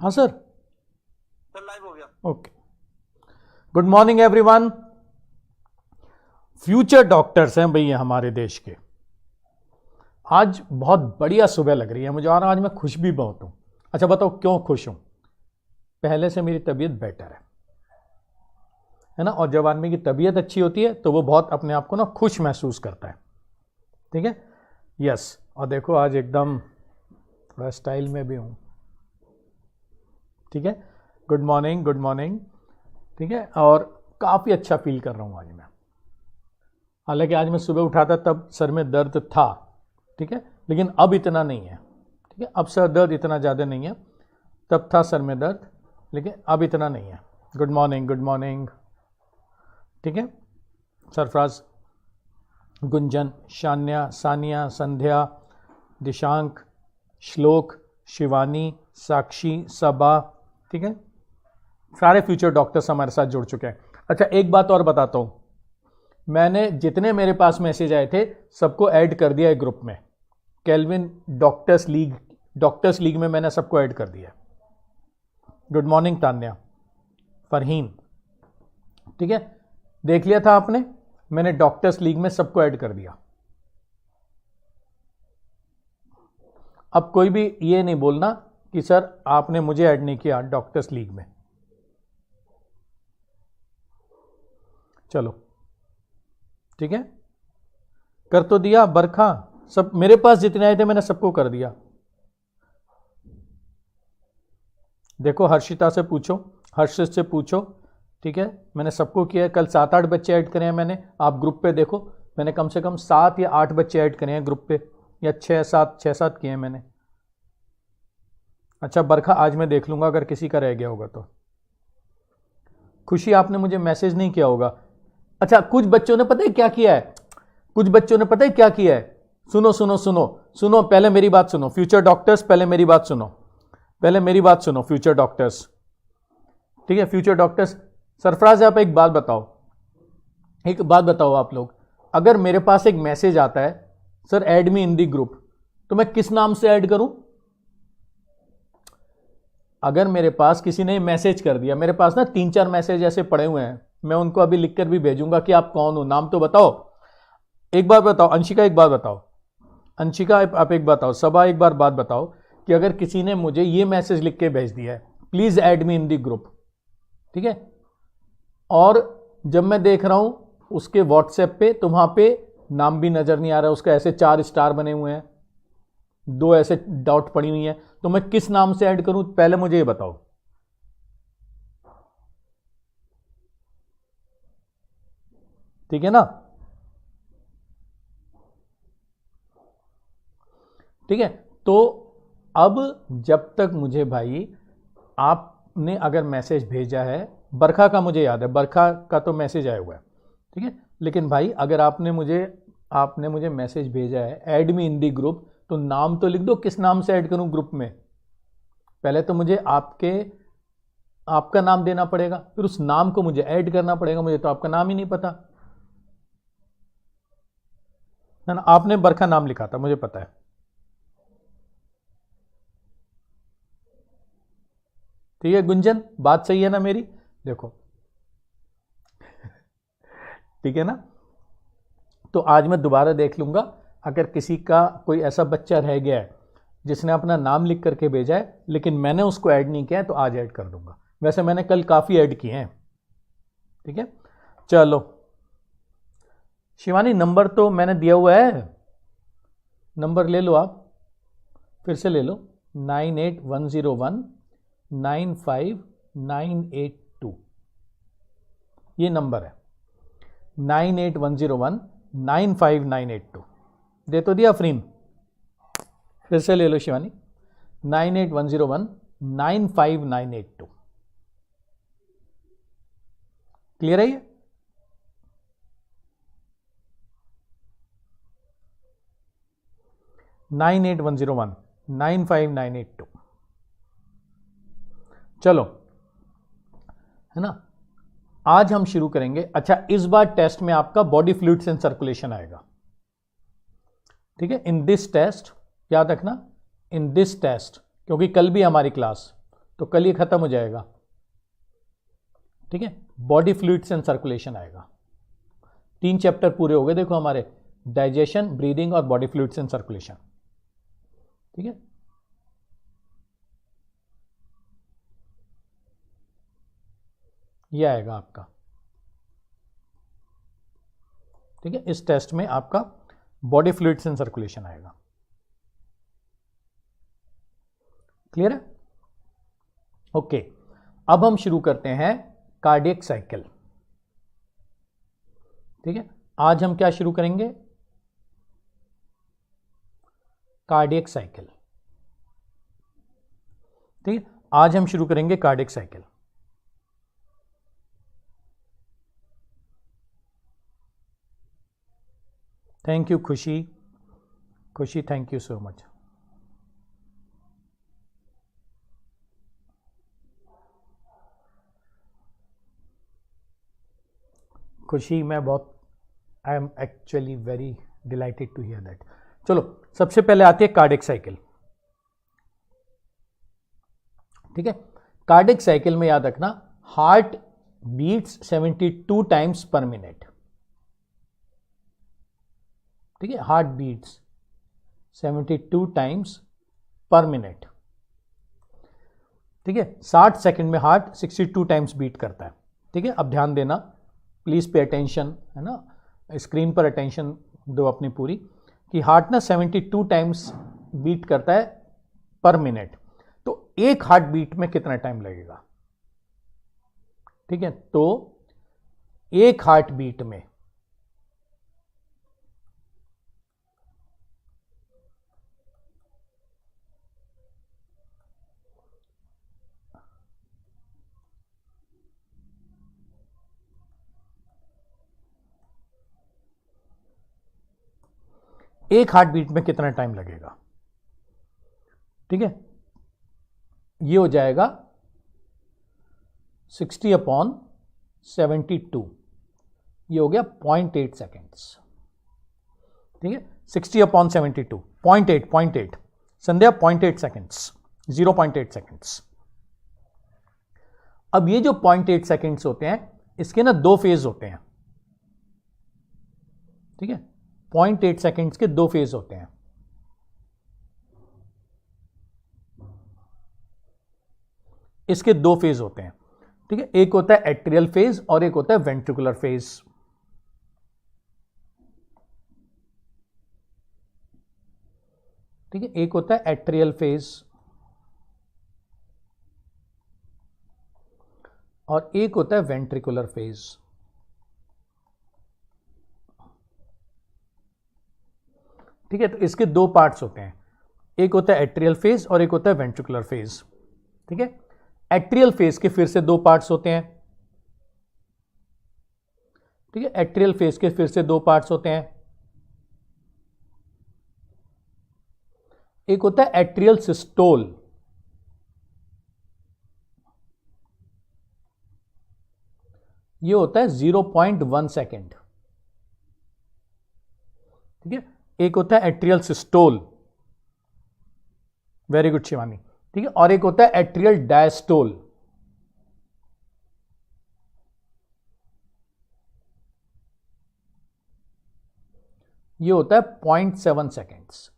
हाँ sir, live हो गया। Okay. Good morning everyone. Future doctors हैं भैया हमारे देश के। आज बहुत बढ़िया सुबह लग रही है मुझे और आज मैं खुश भी बहुत हूं। अच्छा बताओ क्यों खुश हूं? पहले से मेरी तबीयत बेटर है ना। और जब आदमी की तबीयत अच्छी होती है तो वो बहुत अपने आप को ना खुश महसूस करता है। ठीक है, यस। और देखो आज एकदम थोड़ा स्टाइल में भी हूं। ठीक है, गुड मॉर्निंग गुड मॉर्निंग। ठीक है, और काफ़ी अच्छा फील कर रहा हूँ आज मैं। हालांकि आज मैं सुबह उठा था तब सर में दर्द था, ठीक है, लेकिन अब इतना नहीं है। ठीक है, अब सर दर्द इतना ज़्यादा नहीं है। तब था सर में दर्द, लेकिन अब इतना नहीं है। Good morning good morning. ठीक है, सरफराज, गुंजन, शान्या, सानिया, संध्या, दिशांक, श्लोक, शिवानी, साक्षी, सबा। ठीक है, सारे फ्यूचर डॉक्टर्स हमारे साथ जुड़ चुके हैं। अच्छा एक बात और बताता हूं, मैंने जितने मेरे पास मैसेज आए थे सबको ऐड कर दिया है ग्रुप में। केल्विन डॉक्टर्स लीग में मैंने सबको ऐड कर दिया। Good morning Tanya, Farheen. ठीक है, देख लिया था आपने, मैंने डॉक्टर्स लीग में सबको ऐड कर दिया। अब कोई भी ये नहीं बोलना कि सर आपने मुझे ऐड नहीं किया डॉक्टर्स लीग में। चलो ठीक है, कर तो दिया। बरखा, सब मेरे पास जितने आए थे मैंने सबको कर दिया। देखो हर्षिता से पूछो, हर्षित से पूछो। ठीक है, मैंने सबको किया है। कल 7-8 बच्चे ऐड करे हैं मैंने। आप ग्रुप पे देखो, मैंने कम से कम 7 या 8 बच्चे ऐड करे हैं ग्रुप पे, या 6-7 किए हैं मैंने। अच्छा बरखा, आज मैं देख लूंगा अगर किसी का रह गया होगा तो। खुशी, आपने मुझे मैसेज नहीं किया होगा। अच्छा कुछ बच्चों ने पता है क्या किया है, कुछ बच्चों ने पता है क्या किया है। सुनो सुनो सुनो सुनो, पहले मेरी बात सुनो फ्यूचर डॉक्टर्स, पहले मेरी बात सुनो, पहले मेरी बात सुनो फ्यूचर डॉक्टर्स। ठीक है, फ्यूचर डॉक्टर्स। सरफराज आप एक बात बताओ, एक बात बताओ आप लोग, अगर मेरे पास एक मैसेज आता है सर ऐड मी इन दी ग्रुप, तो मैं किस नाम से ऐड करूं? अगर मेरे पास किसी ने मैसेज कर दिया, मेरे पास ना 3-4 मैसेज ऐसे पड़े हुए हैं, मैं उनको अभी लिखकर भी भेजूंगा कि आप कौन हो, नाम तो बताओ। एक बार बताओ अंशिका, एक बात बताओ अंशिका, आप एक बात बताओ। सबा एक बार बात बताओ कि अगर किसी ने मुझे ये मैसेज लिख के भेज दिया है please add me in the group, ठीक है, और जब मैं देख रहा हूं उसके व्हाट्सएप पे तो वहां पे नाम भी नजर नहीं आ रहा, उसका ऐसे 4 स्टार बने हुए हैं, 2 ऐसे डॉट पड़ी हुई है, तो मैं किस नाम से ऐड करूं पहले मुझे ये बताओ। ठीक है ना, ठीक है। तो अब जब तक मुझे भाई आपने अगर मैसेज भेजा है, बरखा का मुझे याद है, बरखा का तो मैसेज आया हुआ है, ठीक है, लेकिन भाई अगर आपने मुझे मैसेज भेजा है ऐड मी इन दी ग्रुप, तो नाम तो लिख दो, किस नाम से ऐड करूं ग्रुप में। पहले तो मुझे आपका नाम देना पड़ेगा, फिर उस नाम को मुझे ऐड करना पड़ेगा, मुझे तो आपका नाम ही नहीं पता है ना। आपने बरखा नाम लिखा था मुझे पता है। ठीक है गुंजन, बात सही है ना मेरी, देखो ठीक है ना। तो आज मैं दोबारा देख लूंगा, अगर किसी का कोई ऐसा बच्चा रह गया है जिसने अपना नाम लिख करके भेजा है लेकिन मैंने उसको ऐड नहीं किया है, तो आज ऐड कर दूंगा। वैसे मैंने कल काफी ऐड किए हैं। ठीक है, चलो शिवानी नंबर तो मैंने दिया हुआ है, नंबर ले लो, आप फिर से ले लो, 9810195982, ये नंबर है 9810195982। दे तो दिया अफरीन, फिर से ले लो शिवानी, 9810195982। क्लियर है ये? $9810195982। चलो है ना, आज हम शुरू करेंगे। अच्छा इस बार टेस्ट में आपका बॉडी फ्लूइड्स एंड सर्कुलेशन आएगा। ठीक है, इन दिस टेस्ट, याद रखना इन दिस टेस्ट, क्योंकि कल भी हमारी क्लास तो कल ये खत्म हो जाएगा, ठीक है। बॉडी फ्लूइड्स एंड सर्कुलेशन आएगा। 3 चैप्टर पूरे हो गए देखो हमारे, डाइजेशन, ब्रीदिंग और बॉडी फ्लूइड्स एंड सर्कुलेशन, ठीक है। ये आएगा आपका, ठीक है। इस टेस्ट में आपका बॉडी फ्लूइड्स एंड सर्कुलेशन आएगा। क्लियर है? ओके, अब हम शुरू करते हैं कार्डियक साइकिल, ठीक है। आज हम क्या शुरू करेंगे? कार्डियक साइकिल, ठीक है। आज हम शुरू करेंगे कार्डियक साइकिल। थैंक यू खुशी, खुशी थैंक यू सो मच। खुशी, मैं बहुत, I am actually very delighted to hear that. चलो सबसे पहले आती है कार्डियक साइकिल, ठीक है। कार्डियक साइकिल में याद रखना, heart beats 72 times per minute, ठीक है। Heart beats 72 times per minute, ठीक है। 60 सेकंड में हार्ट 62 टाइम्स बीट करता है, ठीक है। अब ध्यान देना, प्लीज पे अटेंशन, है ना, स्क्रीन पर अटेंशन दो अपनी पूरी, कि हार्ट ना 72 टाइम्स बीट करता है पर मिनट, तो एक हार्ट बीट में कितना टाइम लगेगा, ठीक है। तो एक हार्ट बीट में कितना टाइम लगेगा, ठीक है। ये हो जाएगा 60/72, ये हो गया 0.8 सेकेंड्स, ठीक है। 60/72 0.8 संध्या 0.8 सेकेंड्स, 0.8 सेकेंड्स। अब ये जो 0.8 सेकेंड्स होते हैं, इसके ना 2 फेज होते हैं, ठीक है। 0.8 सेकेंड्स के 2 फेज होते हैं, इसके 2 फेज होते हैं, ठीक है। एक होता है एट्रियल फेज और एक होता है वेंट्रिकुलर फेज, ठीक है। एक होता है एट्रियल फेज और एक होता है वेंट्रिकुलर फेज, ठीक है। तो इसके 2 पार्ट्स होते हैं, एक होता है एट्रियल फेज और एक होता है वेंट्रिकुलर फेज, ठीक है। एट्रियल फेज के फिर से 2 पार्ट्स होते हैं, ठीक है। एट्रियल फेज के फिर से 2 पार्ट्स होते हैं, एक होता है एट्रियल सिस्टोल, ये होता है 0.1 सेकेंड, ठीक है। एक होता है atrial systole, very good Shivani, ठीक है। और एक होता है एट्रियल डायस्टोल, ये होता है 0.7 सेकेंड्स,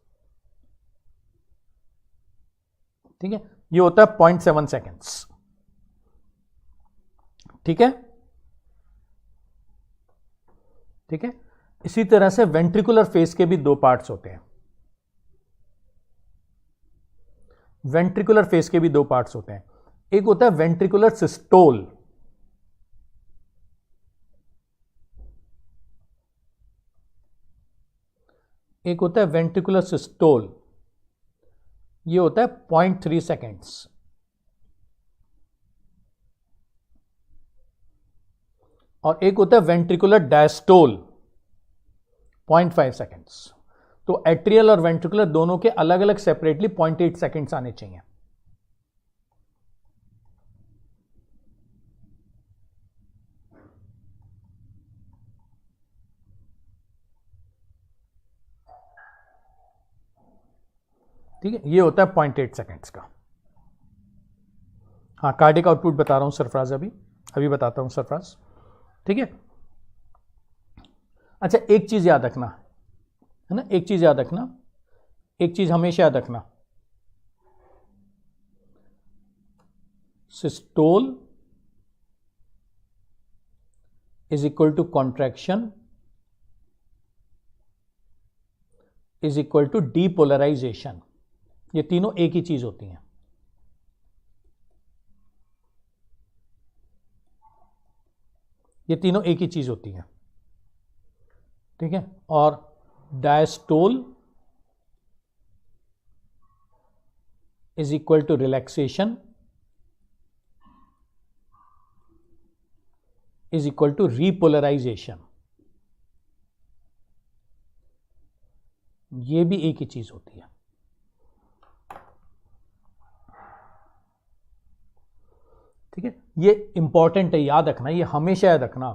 ठीक है। ये होता है 0.7 सेकेंड्स, ठीक है, ठीक है। इसी तरह से वेंट्रिकुलर फेज के भी 2 पार्ट्स होते हैं, वेंट्रिकुलर फेज के भी 2 पार्ट्स होते हैं, एक होता है वेंट्रिकुलर सिस्टोल, एक होता है वेंट्रिकुलर सिस्टोल, ये होता है 0.3 सेकेंड्स, और एक होता है वेंट्रिकुलर डायस्टोल 0.5 सेकेंड्स। तो एट्रियल और वेंट्रिकुलर दोनों के अलग अलग सेपरेटली 0.8 सेकेंड्स आने चाहिए, ठीक है। ये होता है 0.8 सेकेंड्स का, हाँ, कार्डिक आउटपुट बता रहा हूँ सरफराज, अभी बताता हूँ सरफराज, ठीक है। अच्छा, एक चीज़ याद रखना है ना, एक चीज़ याद रखना, एक चीज़ हमेशा याद रखना, systole is equal to contraction is equal to depolarisation. ये तीनों एक ही चीज होती हैं। ये तीनों एक ही चीज होती हैं, ठीक है। और diastole is equal to relaxation is equal to repolarisation. ये भी एक ही चीज होती है, ठीक है। ये इंपॉर्टेंट है, याद रखना, ये हमेशा याद रखना।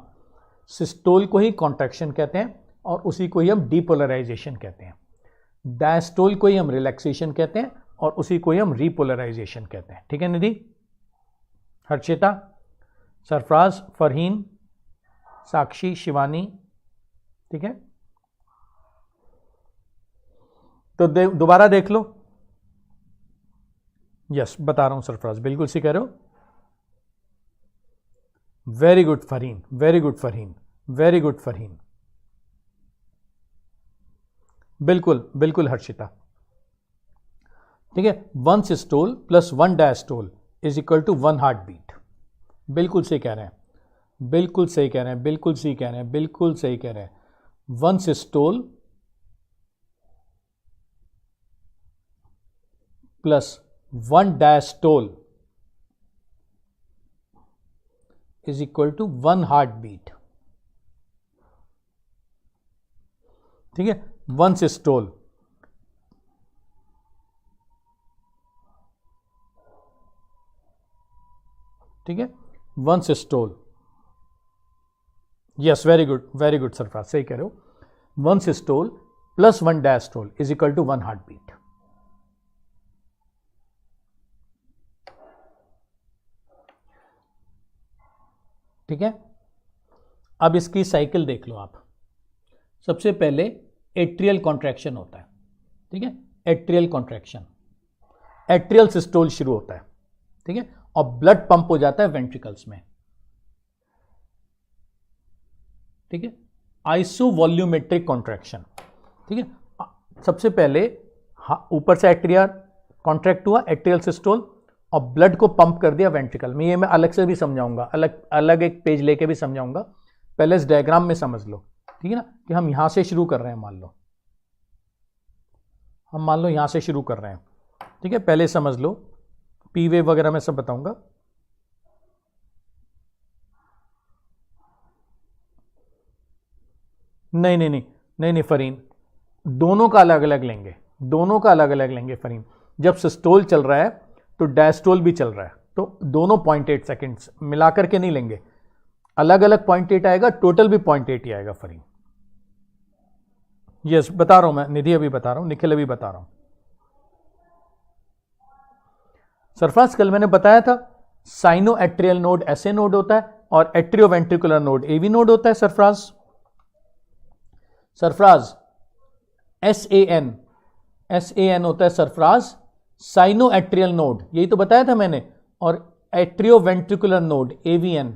सिस्टोल को ही कॉन्ट्रैक्शन कहते हैं और उसी को ही हम डीपोलराइजेशन कहते हैं। डायस्टोल को ही हम रिलैक्सेशन कहते हैं और उसी को ही हम रीपोलराइजेशन कहते हैं, ठीक है। निधि, हर्षिता, सरफराज, फरहीन, साक्षी, शिवानी, ठीक है। तो दोबारा देख लो। यस, बता रहा हूं सरफराज, बिल्कुल सही कह रहे हो। Very good Farheen, very good Farheen, very good Farheen, बिल्कुल बिल्कुल हर्षिता, ठीक है। 1 systole plus 1 diastole is equal to 1 heart beat. बिल्कुल सही कह रहे हैं, बिल्कुल सही कह रहे हैं, बिल्कुल सही कह रहे हैं, बिल्कुल सही कह रहे हैं। 1 systole plus 1 diastole is equal to 1 heart beat, ठीक है। 1 सिस्टोल ठीक है, 1 systole, yes, very good Sarfaraz, सही कह रहे हो। 1 systole plus 1 diastole is equal to 1 heart beat, ठीक है। अब इसकी साइकिल देख लो आप। सबसे पहले एट्रियल कॉन्ट्रैक्शन होता है, ठीक है। एट्रियल कॉन्ट्रैक्शन, एट्रियल सिस्टोल शुरू होता है, ठीक है, और ब्लड पंप हो जाता है वेंट्रिकल्स में, ठीक है। आइसोवॉल्यूमेट्रिक कॉन्ट्रैक्शन, ठीक है। सबसे पहले ऊपर से एट्रिया कॉन्ट्रैक्ट हुआ, एट्रियल सिस्टोल, और ब्लड को पंप कर दिया वेंट्रिकल में। ये मैं अलग से भी समझाऊंगा, अलग एक पेज लेके भी समझाऊंगा। पहले इस डायग्राम में समझ लो, ठीक है ना, कि हम यहां से शुरू कर रहे हैं। मान लो यहां से शुरू कर रहे हैं, ठीक है। पहले समझ लो, पी वेव वगैरह मैं सब बताऊंगा। नहीं फरीन, दोनों का अलग अलग लेंगे, दोनों का अलग अलग लेंगे फरीन। जब सिस्टोल चल रहा है तो डायस्टोल भी चल रहा है, तो दोनों 0.8 सेकेंड्स मिलाकर के नहीं लेंगे, अलग अलग 0.8 आएगा, टोटल भी 0.8 ही आएगा फरीन। यस, बता रहा हूं मैं, निधि अभी बता रहा हूं, निखिल अभी बता रहा हूं। सरफराज, कल मैंने बताया था साइनो एट्रियल नोड ऐसे नोड होता है और एट्रियोवेंट्रिकुलर नोड एवी नोड होता है। सरफराज SAN होता है सरफराज, साइनो एट्रियल नोड, यही तो बताया था मैंने। और एट्रियोवेंट्रिकुलर नोड AVN,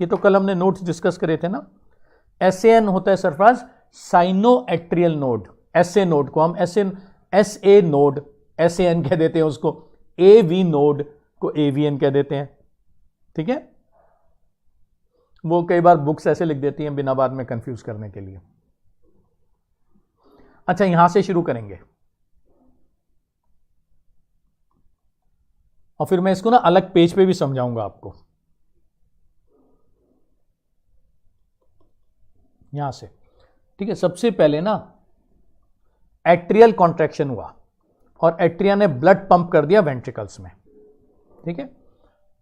ये तो कल हमने नोट्स डिस्कस करे थे ना। SAN होता है Sarfaraz cyano atrial node, SA node को हम SA नोड SAN कह देते हैं, उसको AV नोड को AVN कह देते हैं, ठीक है। वो कई बार बुक्स ऐसे लिख देती हैं बिना बाद में कंफ्यूज करने के लिए। अच्छा, यहां से शुरू करेंगे और फिर मैं इसको ना अलग पेज पे भी समझाऊंगा आपको। यहां से, ठीक है। सबसे पहले ना एट्रियल कॉन्ट्रैक्शन हुआ और एट्रिया ने ब्लड पंप कर दिया वेंट्रिकल्स में, ठीक है।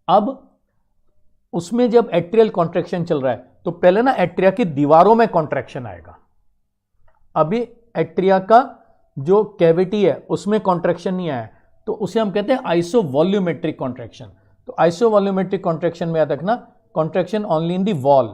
अब उसमें जब एट्रियल कॉन्ट्रैक्शन चल रहा है तो पहले ना एट्रिया की दीवारों में कॉन्ट्रैक्शन आएगा। अभी एट्रिया का जो कैविटी है उसमें कॉन्ट्रैक्शन नहीं आया, तो उसे हम कहते हैं आइसोवॉल्यूमेट्रिक कॉन्ट्रैक्शन। तो आइसोवॉल्यूमेट्रिक कॉन्ट्रैक्शन में याद रखना, contraction only in the wall.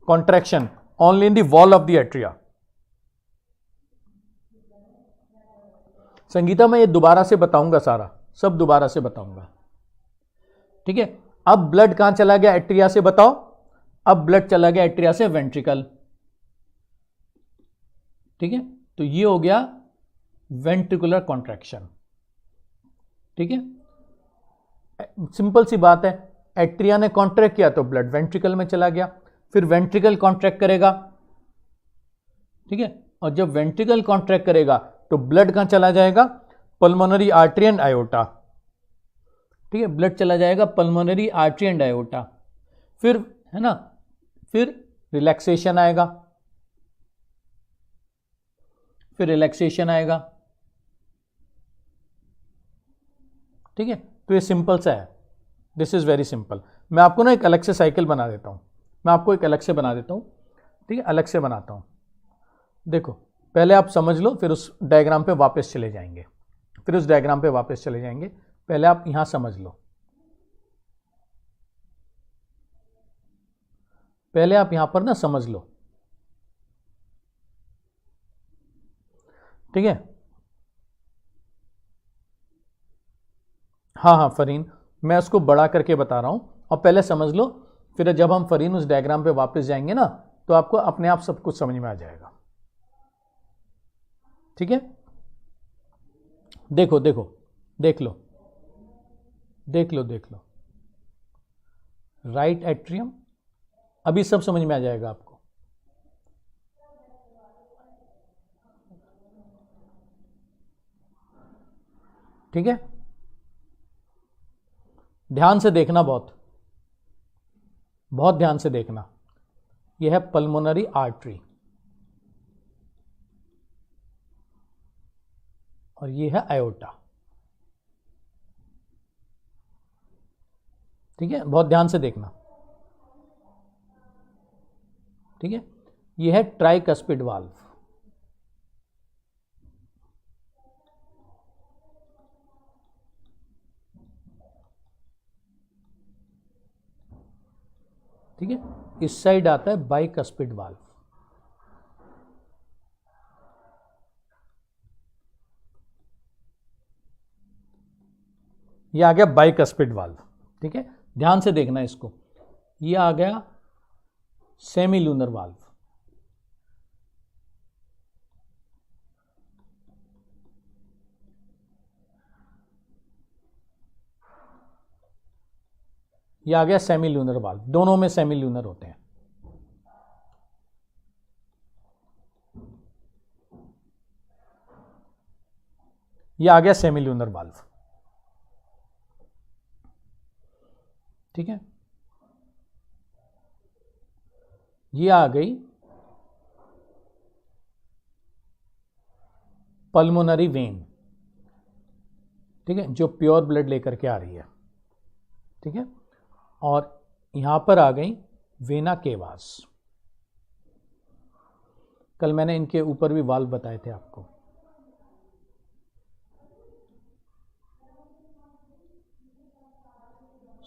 Contraction only in the wall of the atria. Sangeeta मैं ये दोबारा से बताऊंगा, सारा सब दोबारा से बताऊंगा, ठीक है। अब ब्लड कहां चला गया? एट्रिया से, बताओ। अब ब्लड चला गया एट्रिया से वेंट्रिकल, ठीक है। तो ये हो गया वेंट्रिकुलर कॉन्ट्रैक्शन, ठीक है। सिंपल सी बात है, एट्रिया ने कॉन्ट्रैक्ट किया तो ब्लड वेंट्रिकल में चला गया, फिर वेंट्रिकल कॉन्ट्रैक्ट करेगा, ठीक है। और जब वेंट्रिकल कॉन्ट्रैक्ट करेगा तो ब्लड कहां चला जाएगा? पल्मोनरी आर्टरी एंड आयोटा, ठीक है। ब्लड चला जाएगा पल्मोनरी आर्टरी एंड आयोटा, फिर है ना, फिर रिलैक्सेशन आएगा, फिर रिलैक्सेशन आएगा, ठीक है। तो ये सिंपल सा है, दिस इज वेरी सिंपल। मैं आपको ना एक अलग से साइकिल बना देता हूं, मैं आपको एक अलग से बना देता हूं, ठीक है, अलग से बनाता हूं। देखो पहले आप समझ लो, फिर उस डायग्राम पे वापस चले जाएंगे, फिर उस डायग्राम पे वापस चले जाएंगे। पहले आप यहां समझ लो, पहले आप यहां पर ना समझ लो, ठीक है। हाँ हाँ फरीन, मैं उसको बड़ा करके बता रहा हूं, और पहले समझ लो, फिर जब हम फरीन उस डायग्राम पे वापस जाएंगे ना, तो आपको अपने आप सब कुछ समझ में आ जाएगा, ठीक है। देखो देखो, देख लो देख लो देख लो, राइट एट्रियम, अभी सब समझ में आ जाएगा आपको, ठीक है। ध्यान से देखना, बहुत बहुत ध्यान से देखना। यह है पल्मोनरी आर्टरी और यह है आयोटा, ठीक है। बहुत ध्यान से देखना, ठीक है। यह है ट्राइकस्पिड वाल्व, ठीक है। इस साइड आता है बाइकस्पिड वाल्व, ये आ गया बाइकस्पिड वाल्व, ठीक है। ध्यान से देखना इसको, ये आ गया सेमी लूनर वाल्व, ये आ गया सेमी लूनर वाल्व, दोनों में सेमी लूनर होते हैं, ये आ गया सेमी लूनर वाल्व, ठीक है। ये आ गई पल्मोनरी वेन, ठीक है, जो प्योर ब्लड लेकर के आ रही है, ठीक है। और यहां पर आ गई वेना केवास, कल मैंने इनके ऊपर भी वाल्व बताए थे आपको,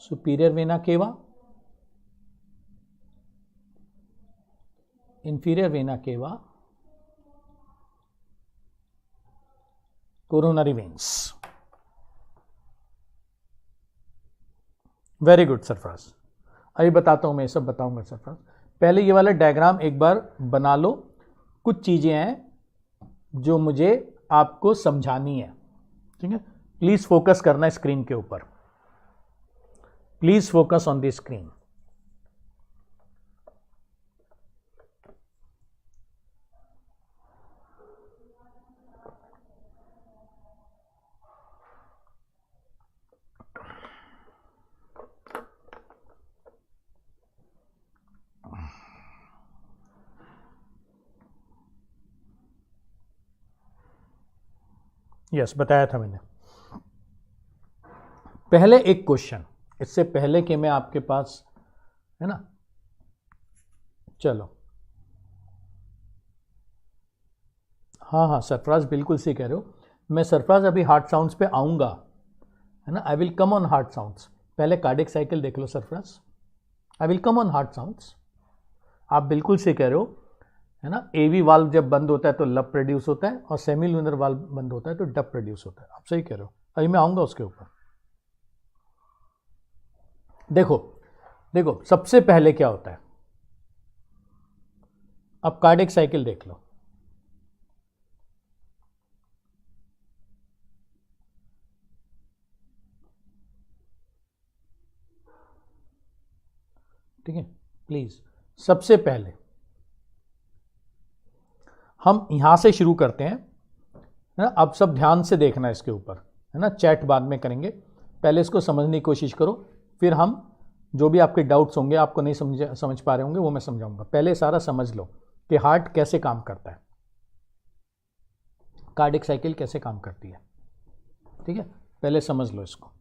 superior vena cava, inferior vena cava, coronary veins. Very good Sarfaraz, अभी बताता हूं, मैं सब बताऊंगा सरफराज। पहले ये वाला डायग्राम एक बार बना लो, कुछ चीजें हैं जो मुझे आपको समझानी है, ठीक है। प्लीज फोकस करना स्क्रीन के ऊपर, please focus on the screen. Yes, बताया था मैंने। पहले एक क्वेश्चन, इससे पहले कि मैं आपके पास, है ना, चलो, हाँ हाँ सरफराज बिल्कुल सही कह रहे हो। मैं सरफराज अभी हार्ट साउंड्स पे आऊँगा, है ना, I will come on heart sounds. पहले कार्डिक साइकिल देख लो Sarfaraz, I will come on heart sounds. आप बिल्कुल सही कह रहे हो, है ना, एवी वाल्व जब बंद होता है तो लब प्रोड्यूस होता है और सेमी लूनर वाल्व बंद होता है तो डब प्रोड्यूस होता है। आप सही कह रहे हो, अभी मैं आऊँगा उसके ऊपर। देखो देखो सबसे पहले क्या होता है, अब कार्डिक साइकिल देख लो। ठीक है, प्लीज सबसे पहले हम यहां से शुरू करते हैं, है ना। अब सब ध्यान से देखना इसके ऊपर, है ना, चैट बाद में करेंगे, पहले इसको समझने की कोशिश करो, फिर हम जो भी आपके डाउट्स होंगे, आपको नहीं समझ पा रहे होंगे, वो मैं समझाऊंगा। पहले सारा समझ लो कि हार्ट कैसे काम करता है, कार्डिक साइकिल कैसे काम करती है। ठीक है, पहले समझ लो इसको।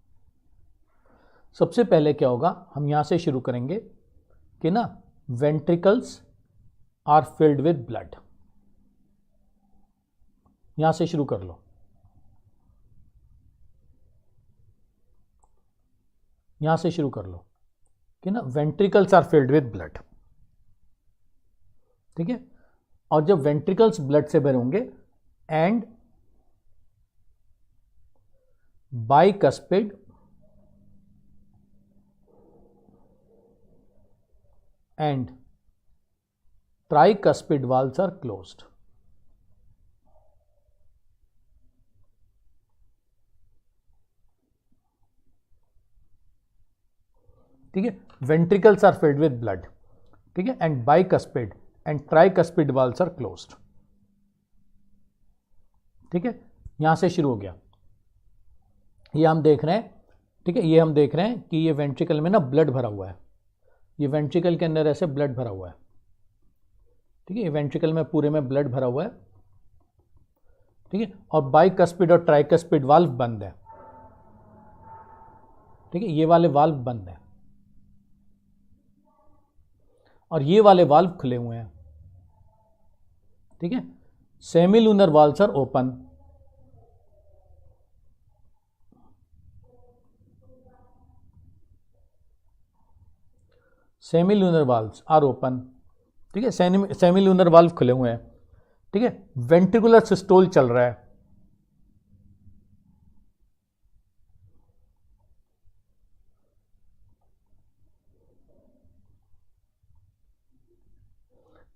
सबसे पहले क्या होगा, हम यहां से शुरू करेंगे कि ना ventricles are filled with blood. यहां से शुरू कर लो, यहां से शुरू कर लो कि ना ventricles are filled with blood. ठीक है, और जब वेंट्रिकल्स ब्लड से भरे होंगे and bicuspid and tricuspid valves are closed। ठीक है, ventricles are filled with blood, ठीक है, and bicuspid and tricuspid valves are closed. ठीक है, यहां से शुरू हो गया, ये हम देख रहे हैं। ठीक है, ये हम देख रहे हैं कि ये वेंट्रिकल में ना ब्लड भरा हुआ है, ये वेंट्रिकल के अंदर ऐसे ब्लड भरा हुआ है। ठीक है, ये वेंट्रिकल में पूरे में ब्लड भरा हुआ है। ठीक है, और बाइकस्पिड और ट्राइकस्पिड वाल्व बंद है। ठीक है, ये वाले वाल्व बंद है और ये वाले वाल्व खुले हुए हैं। ठीक है, semi lunar valves are open. Semi lunar valves are open. ठीक है, सेमी लूनर वाल्व खुले हुए हैं। ठीक है, वेंट्रिकुलर सिस्टोल चल रहा है।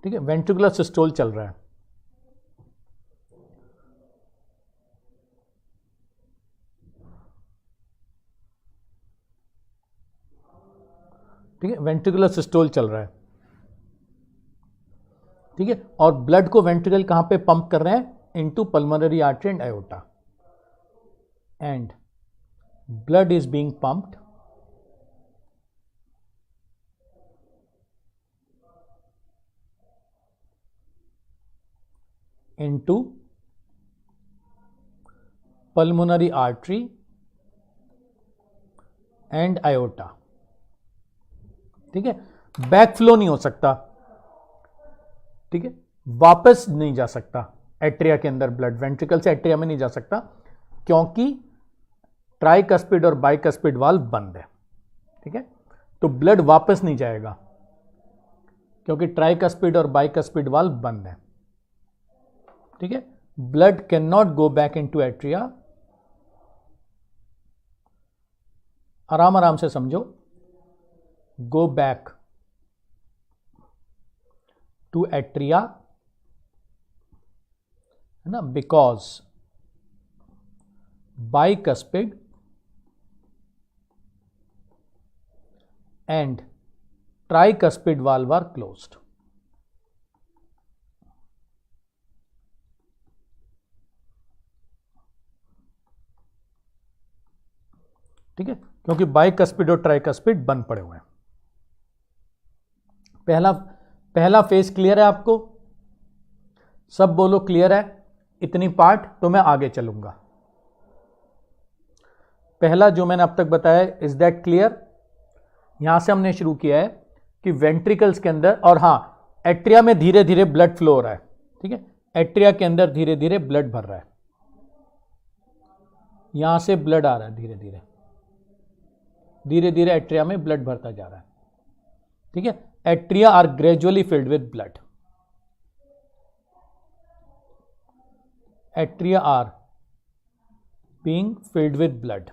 ठीक है, वेंट्रिकुलर सिस्टोल चल रहा है। ठीक है, वेंट्रिकुलर सिस्टोल चल रहा है। ठीक है, और ब्लड को वेंट्रिकल कहां पे पंप कर रहे हैं, into pulmonary artery and iota, and blood is being pumped into pulmonary artery and aorta। ठीक है, बैक फ्लो नहीं हो सकता। ठीक है, वापस नहीं जा सकता एट्रिया के अंदर, ब्लड वेंट्रिकल से एट्रिया में नहीं जा सकता क्योंकि ट्राइकस्पिड और बाइकस्पिड वाल्व बंद है। ठीक है, तो ब्लड वापस नहीं जाएगा क्योंकि ट्राइकस्पिड और बाइकस्पिड वाल्व बंद है। ठीक है, blood can not go back into atria. आराम आराम से समझो, गो बैक टू एट्रिया, है ना, because bicuspid and tricuspid valve are closed. ठीक है, क्योंकि बाइकस्पिड और ट्राइकस्पिड बंद पड़े हुए हैं। पहला फेज क्लियर है आपको? सब बोलो क्लियर है, इतनी पार्ट तो मैं आगे चलूंगा। पहला जो मैंने अब तक बताया, इज दैट क्लियर? यहां से हमने शुरू किया है कि वेंट्रिकल्स के अंदर, और हां, एट्रिया में धीरे धीरे ब्लड फ्लो हो रहा है, ठीक है, एट्रिया के अंदर धीरे धीरे ब्लड भर रहा है, यहां से ब्लड आ रहा है धीरे धीरे, धीरे धीरे एट्रिया में ब्लड भरता जा रहा है, ठीक है। Atria are gradually filled with blood, atria are being filled with blood,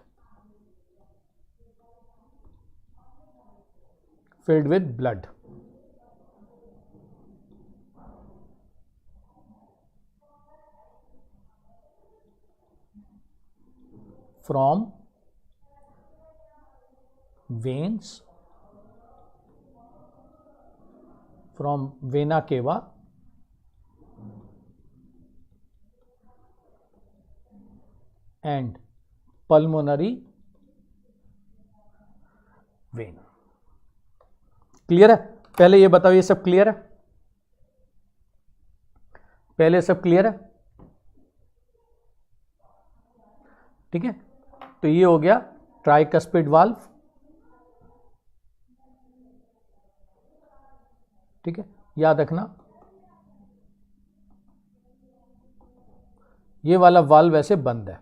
filled with blood. From veins, from vena cava and pulmonary vein. Clear है? पहले ये बताओ, ये सब क्लियर है? पहले सब क्लियर है? ठीक है, तो ये हो गया ट्राइकस्पिड वाल्व, ठीक है, याद रखना ये वाला वाल्व ऐसे बंद है,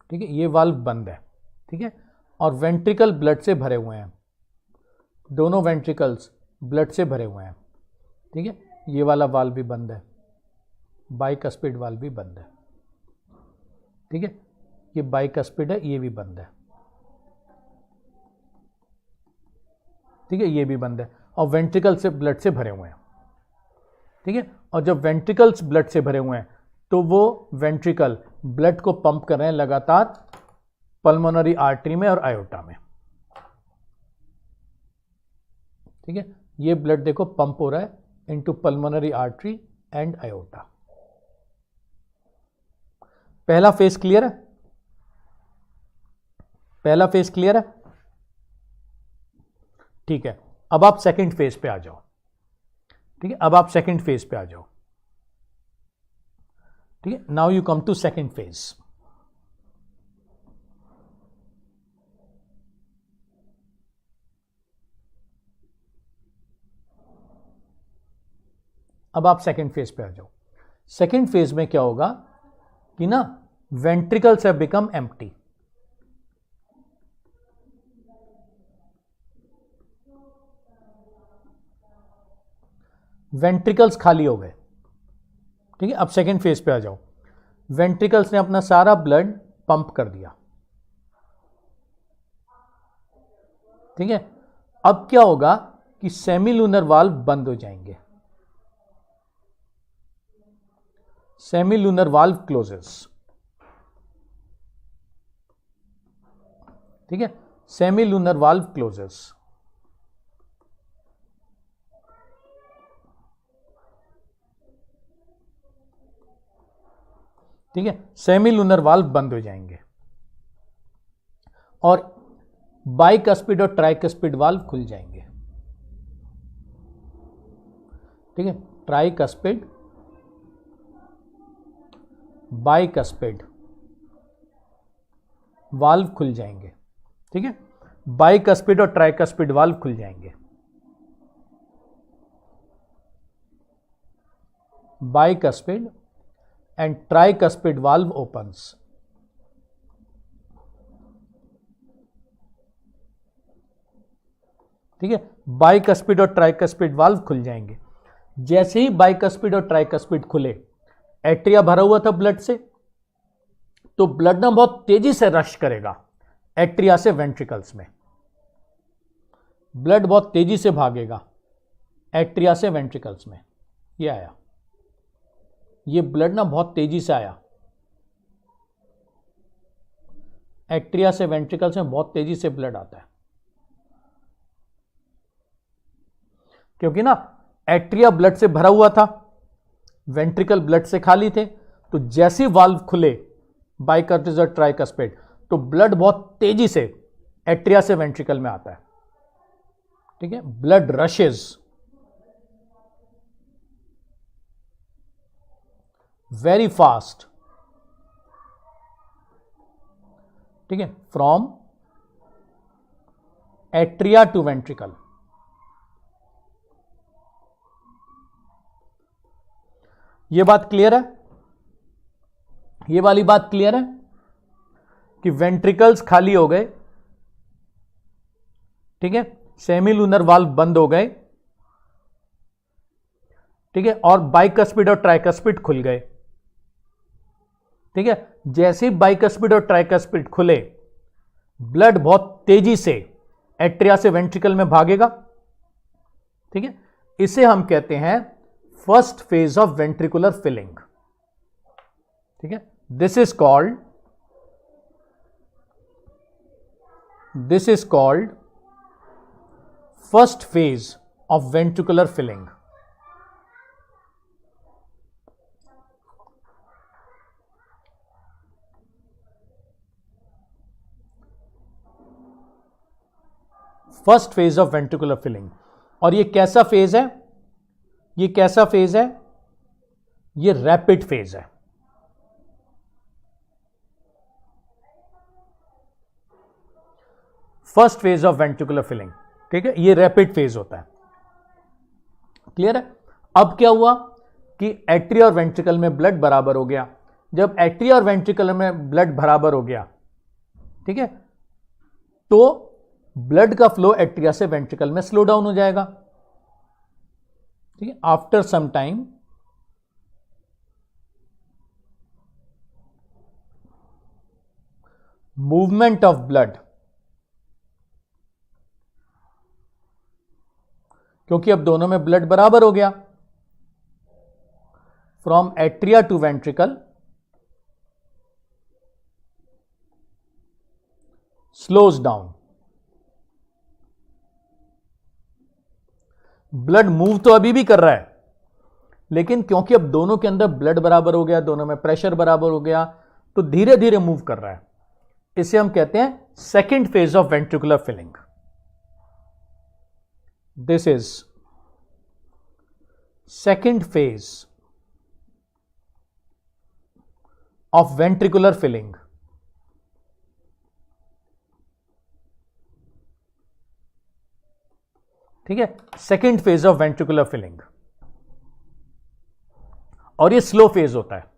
ठीक है, ये वाल्व बंद है, ठीक है, और वेंट्रिकल ब्लड से भरे हुए हैं, दोनों वेंट्रिकल्स ब्लड से भरे हुए हैं, ठीक है, ये वाला वाल्व भी बंद है, बाइकस्पिड वाल्व भी बंद है, ठीक है, ये बाइकस्पिड है, ये भी बंद है, ठीक है, ये भी बंद है, और वेंट्रिकल से ब्लड से भरे हुए हैं, ठीक है, और जब वेंट्रिकल्स ब्लड से भरे हुए हैं तो वो वेंट्रिकल ब्लड को पंप कर रहे हैं लगातार पल्मोनरी आर्टरी में और आयोटा में, ठीक है, ये ब्लड देखो पंप हो रहा है into pulmonary artery and iota. पहला फेज क्लियर है? पहला फेज क्लियर है? ठीक है, अब आप सेकंड फेज पे आ जाओ, ठीक है, अब आप सेकंड फेज पे आ जाओ, ठीक है, now you come to second phase. अब आप सेकंड फेज पे आ जाओ। सेकंड फेज में क्या होगा कि ना ventricles have become empty, ventricles खाली हो गए, ठीक है, अब सेकंड फेज पे आ जाओ। वेंट्रिकल्स ने अपना सारा ब्लड पंप कर दिया, ठीक है, अब क्या होगा कि सेमीलूनर वाल्व बंद हो जाएंगे, सेमीलूनर वाल्व क्लोजेस, ठीक है, सेमीलूनर वाल्व क्लोजेस, ठीक है, सेमीलूनर वाल्व बंद हो जाएंगे और बाइकस्पिड और ट्राइकस्पिड वाल्व खुल जाएंगे, ठीक है, ट्राइकस्पिड बाइकस्पिड वाल्व खुल जाएंगे, ठीक है, बाइकस्पिड और ट्राइकस्पिड वाल्व खुल जाएंगे, bicuspid and tricuspid valve opens, ठीक है, बाइकस्पिड और ट्राइकस्पिड वाल्व खुल जाएंगे। जैसे ही बाइकस्पिड और ट्राइकस्पिड खुले, एट्रिया भरा हुआ था ब्लड से, तो ब्लड ना बहुत तेजी से रश करेगा एट्रिया से वेंट्रिकल्स में, ब्लड बहुत तेजी से भागेगा एट्रिया से वेंट्रिकल्स में, ये आया, ये ब्लड ना बहुत तेजी से आया एट्रिया से वेंट्रिकल्स में, बहुत तेजी से ब्लड आता है, क्योंकि ना एट्रिया ब्लड से भरा हुआ था, वेंट्रिकल ब्लड से खाली थे, तो जैसे वाल्व खुले बाइकस्पिड और ट्राइकस्पिड, तो ब्लड बहुत तेजी से एट्रिया से वेंट्रिकल में आता है, ठीक है, ब्लड रशेज वेरी फास्ट, ठीक है, फ्रॉम एट्रिया टू वेंट्रिकल। यह बात क्लियर है? यह वाली बात क्लियर है कि वेंट्रिकल्स खाली हो गए, ठीक है, सेमीलूनर वाल्व बंद हो गए, ठीक है, और बाइकस्पिड और ट्राइकस्पिड खुल गए। ठीक है, जैसे ही बाइकस्पिड और ट्राइकस्पिड खुले, ब्लड बहुत तेजी से एट्रिया से वेंट्रिकल में भागेगा। ठीक है, इसे हम कहते हैं first phase of ventricular filling. ठीक है, this is called first phase of ventricular filling. First phase of ventricular filling. और ये कैसा फेज है? ये कैसा फेज है? ये रैपिड फेज है। First phase of ventricular filling, ठीक है, ये रैपिड फेज होता है। क्लियर है? अब क्या हुआ कि एट्रिया और वेंट्रिकल में ब्लड बराबर हो गया। जब एट्रिया और वेंट्रिकल में ब्लड बराबर हो गया, ठीक है, तो ब्लड का फ्लो एट्रिया से वेंट्रिकल में स्लो डाउन हो जाएगा। ठीक है, after some time movement of blood, क्योंकि अब दोनों में ब्लड बराबर हो गया, from atria to ventricle slows down. Blood move तो अभी भी कर रहा है, लेकिन क्योंकि अब दोनों के अंदर ब्लड बराबर हो गया, दोनों में प्रेशर बराबर हो गया, तो धीरे धीरे मूव कर रहा है। इसे हम कहते हैं second phase of ventricular filling. This is second phase of ventricular filling. ठीक है, second phase of ventricular filling, और ये स्लो फेज होता है।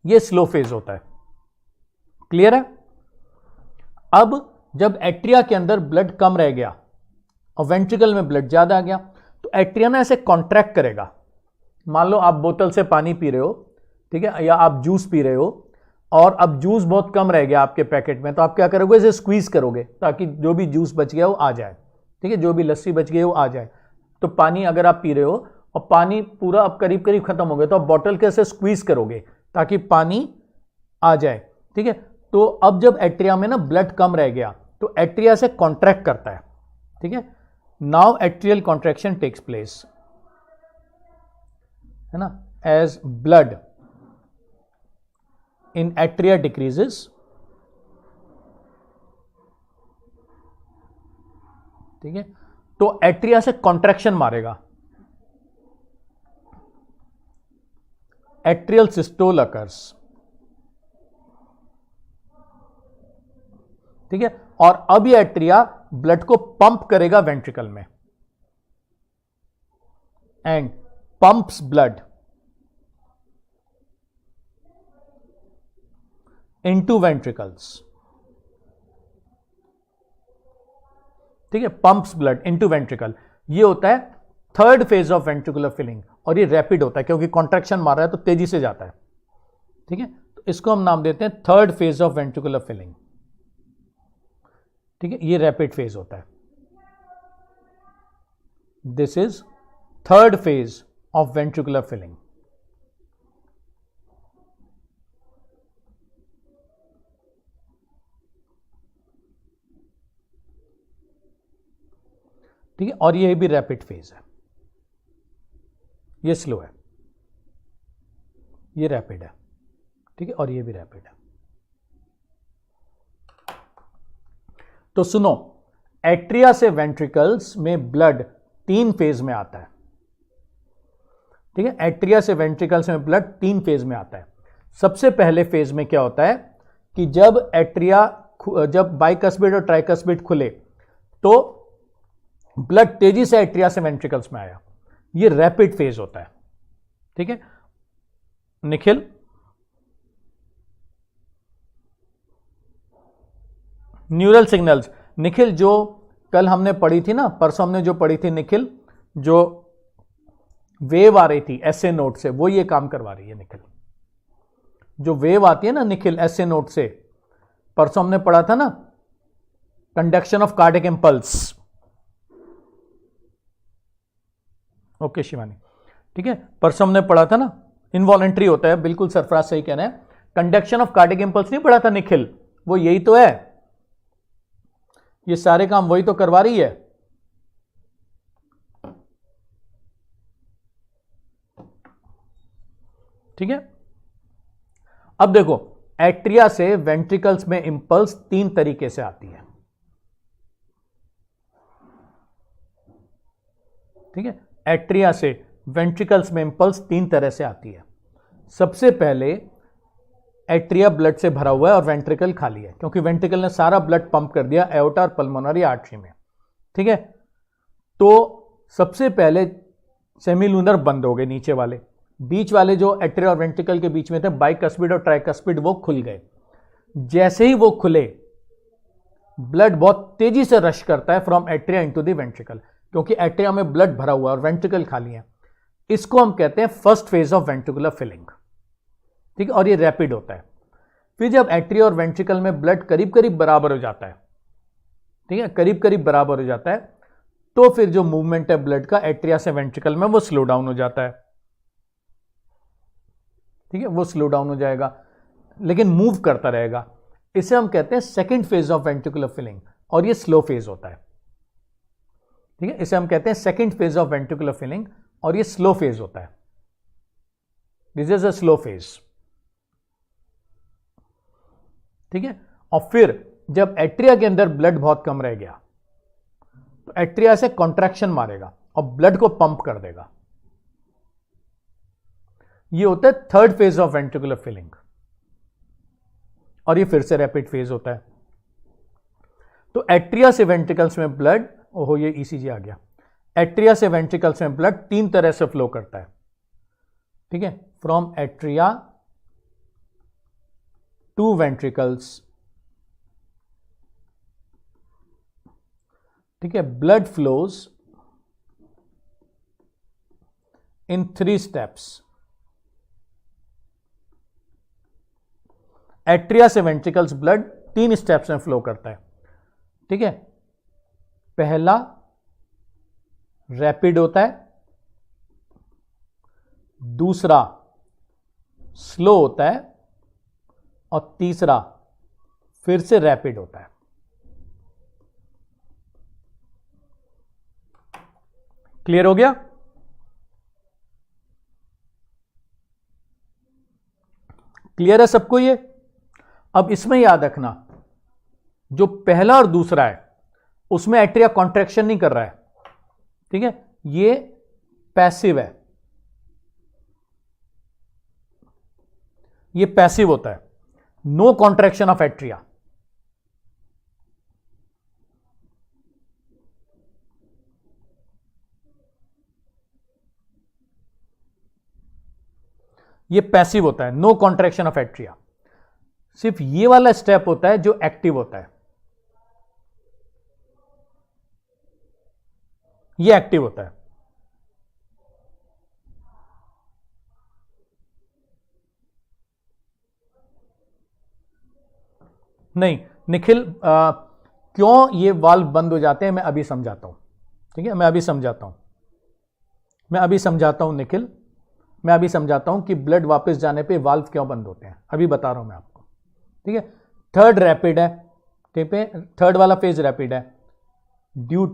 ये स्लो फेज होता है। क्लियर है? अब जब एट्रिया के अंदर ब्लड कम रह गया और वेंट्रिकल में ब्लड ज्यादा आ गया, तो एट्रिया ना ऐसे कॉन्ट्रैक्ट करेगा। मान लो आप बोतल से पानी पी रहे हो, ठीक है, या आप जूस पी रहे हो, और अब जूस बहुत कम रह गया आपके पैकेट में, तो आप क्या करोगे? इसे स्क्वीज करोगे ताकि जो भी जूस बच गया वो आ जाए। ठीक है, जो भी लस्सी बच गई वो आ जाए। तो पानी अगर आप पी रहे हो और पानी पूरा अब करीब करीब खत्म हो गया, तो आप बॉटल के ऐसे स्क्वीज करोगे ताकि पानी आ जाए। ठीक है, तो अब जब एट्रिया में ना ब्लड कम रह गया, तो एट्रिया से कॉन्ट्रैक्ट करता है। ठीक है, now atrial contraction takes place, है ना, as blood in atria decreases, ठीक है, तो एट्रिया से कॉन्ट्रैक्शन मारेगा, एट्रियल सिस्टोल अकर्स। ठीक है, और अब ये एट्रिया ब्लड को पंप करेगा वेंट्रिकल में, and pumps blood into ventricles। ठीक है, पंप्स ब्लड इनटू वेंट्रिकल। ये होता है third phase of ventricular filling, और ये रैपिड होता है क्योंकि कॉन्ट्रैक्शन मार रहा है तो तेजी से जाता है। ठीक है, तो इसको हम नाम देते हैं third phase of ventricular filling. ठीक है, ये रैपिड फेज होता है। This is third phase of ventricular filling. ठीक है, और ये भी रैपिड फेज है। ये स्लो है, ये रैपिड है। ठीक है, और ये भी रैपिड है। तो सुनो, एट्रिया से वेंट्रिकल्स में ब्लड 3 फेज में आता है। ठीक है, एट्रिया से वेंट्रिकल्स में ब्लड 3 फेज में आता है। सबसे पहले फेज में क्या होता है कि जब एट्रिया, जब बाइकस्पिड और ट्राइकस्पिड खुले तो ब्लड तेजी से एट्रिया से वेंट्रिकल्स में आया, ये रैपिड फेज होता है। ठीक है निखिल, न्यूरल सिग्नल्स, निखिल जो कल हमने पढ़ी थी ना, परसों हमने जो पढ़ी थी निखिल, जो वेव आ रही थी एसए नोट से, वो ये काम करवा रही है निखिल। जो वेव आती है ना निखिल एसए नोट से, परसों हमने पढ़ा था ना, conduction of cardiac impulse. Okay Shivani, ठीक है, परसों हमने पढ़ा था ना, इनवॉलेंट्री होता है, बिल्कुल सरफराज सही कहना है। कंडक्शन ऑफ कार्डियक इंपल्स नहीं पढ़ा था निखिल, वो यही तो है, ये सारे काम वही तो करवा रही है। ठीक है, अब देखो एट्रिया से वेंट्रिकल्स में इंपल्स 3 तरीके से आती है। ठीक है, एट्रिया से वेंट्रिकल्स में इंपल्स 3 तरह से आती है। सबसे पहले एट्रिया ब्लड से भरा हुआ है और वेंट्रिकल खाली है, क्योंकि वेंट्रिकल ने सारा ब्लड पंप कर दिया एओर्टा और पल्मोनरी आर्टरी में। ठीक है, तो सबसे पहले सेमीलूनर बंद हो गए, नीचे वाले, बीच वाले जो एट्रिया और वेंट्रिकल के बीच में थे बाइकस्पिड और ट्राइकस्पिड, वो खुल गए। जैसे ही वो खुले ब्लड बहुत तेजी से रश करता है from atria into the ventricle, क्योंकि एट्रिया में ब्लड भरा हुआ है और वेंट्रिकल खाली है। इसको हम कहते हैं first phase of ventricular filling. ठीक है, और ये रैपिड होता है। फिर जब एट्रिया और वेंट्रिकल में ब्लड करीब करीब बराबर हो जाता है, ठीक है, करीब करीब बराबर हो जाता है, तो फिर जो मूवमेंट है ब्लड का एट्रिया से वेंट्रिकल में, वो स्लो डाउन हो जाता है। ठीक है, वो स्लो डाउन हो जाएगा, लेकिन मूव करता रहेगा। इसे हम कहते हैं second phase of ventricular filling, और ये स्लो फेज होता है। ठीक है, इसे हम कहते हैं second phase of ventricular filling, और ये स्लो फेज होता है। This is a slow phase. ठीक है, और फिर जब एट्रिया के अंदर ब्लड बहुत कम रह गया तो एट्रिया से कॉन्ट्रैक्शन मारेगा और ब्लड को पंप कर देगा। ये होता है third phase of ventricular filling, और ये फिर से रैपिड फेज होता है। तो एट्रिया से वेंट्रिकल्स में ब्लड, ओहो ये ईसीजी आ गया, एट्रिया से वेंट्रिकल्स में ब्लड 3 तरह से फ्लो करता है। ठीक है, फ्रॉम एट्रिया टू वेंट्रिकल्स। ठीक है, blood flows in 3 steps. Atria से वेंट्रिकल्स ब्लड 3 स्टेप्स में फ्लो करता है। ठीक है, पहला रैपिड होता है, दूसरा स्लो होता है, और तीसरा फिर से रैपिड होता है। क्लियर हो गया? क्लियर है सबको ये? अब इसमें याद रखना, जो पहला और दूसरा है उसमें एट्रिया कॉन्ट्रैक्शन नहीं कर रहा है। ठीक है, ये पैसिव है, ये पैसिव होता है, नो कॉन्ट्रैक्शन ऑफ एट्रिया। ये पैसिव होता है, नो कॉन्ट्रैक्शन ऑफ एट्रिया। सिर्फ ये वाला स्टेप होता है जो एक्टिव होता है, ये एक्टिव होता है। नहीं निखिल, क्यों ये वाल्व बंद हो जाते हैं मैं अभी समझाता हूं। ठीक है, मैं अभी समझाता हूं निखिल, मैं अभी समझाता हूं कि ब्लड वापस जाने पे वाल्व क्यों बंद होते हैं, अभी बता रहा हूं मैं आपको। ठीक है, थर्ड रैपिड है, ठीक है, थर्ड वाला फेज रैपिड है due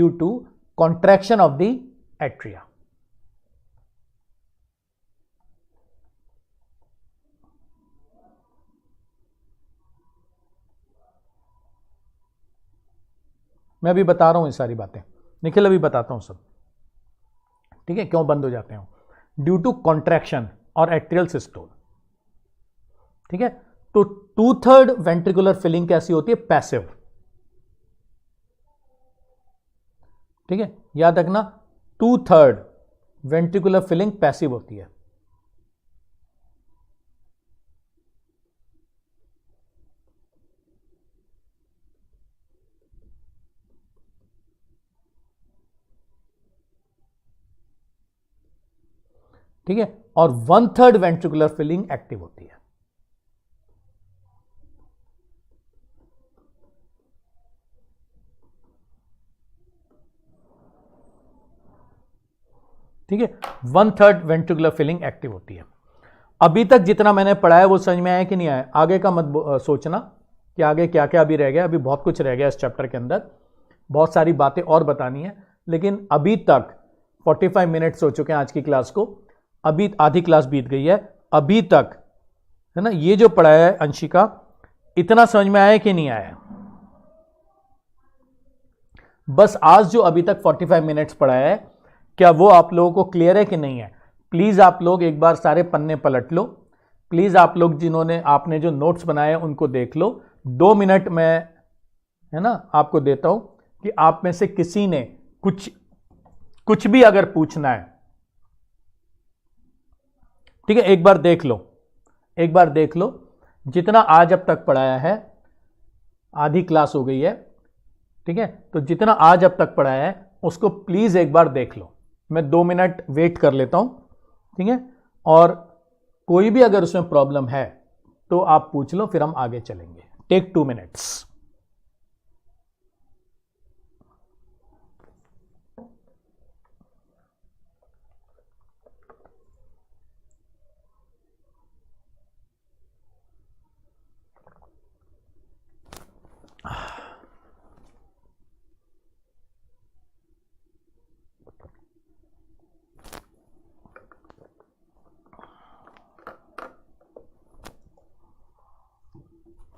to contraction of the atria. मैं अभी बता रहा हूं ये सारी बातें निखिल, अभी बताता हूं सब। ठीक है, क्यों बंद हो जाते हैं। ड्यू टू कॉन्ट्रैक्शन और एट्रियल सिस्टोल। ठीक है, तो 2/3 वेंट्रिकुलर फिलिंग कैसी होती है? पैसिव। ठीक है, याद रखना 2/3 वेंट्रिकुलर फिलिंग पैसिव होती है। ठीक है, और 1/3 वेंट्रिकुलर फिलिंग एक्टिव होती है। ठीक है, 1/3 वेंट्रिकुलर फिलिंग एक्टिव होती है। अभी तक जितना मैंने पढ़ा है वो समझ में आया कि नहीं आया? आगे का मत सोचना कि आगे क्या क्या अभी रह गया। अभी बहुत कुछ रह गया इस चैप्टर के अंदर, बहुत सारी बातें और बतानी है। लेकिन अभी तक 45 मिनट्स हो चुके हैं आज की क्लास को, अभी आधी क्लास बीत गई है। अभी तक है ना, ये जो पढ़ा है अंशिका, इतना समझ में आया कि नहीं आया? बस आज जो अभी तक 45 मिनट्स पढ़ा है, क्या वो आप लोगों को क्लियर है कि नहीं है? प्लीज आप लोग एक बार सारे पन्ने पलट लो। प्लीज आप लोग जिन्होंने आपने जो नोट्स बनाए उनको देख लो। 2 मिनट में है ना आपको देता हूं कि आप में से किसी ने कुछ भी अगर पूछना है, ठीक है, एक बार देख लो, एक बार देख लो। जितना आज अब तक पढ़ाया है, आधी क्लास हो गई है, ठीक है, तो जितना आज अब तक पढ़ाया है उसको प्लीज एक बार देख लो। मैं 2 मिनट वेट कर लेता हूं, ठीक है, और कोई भी अगर उसमें प्रॉब्लम है तो आप पूछ लो, फिर हम आगे चलेंगे। Take 2 minutes.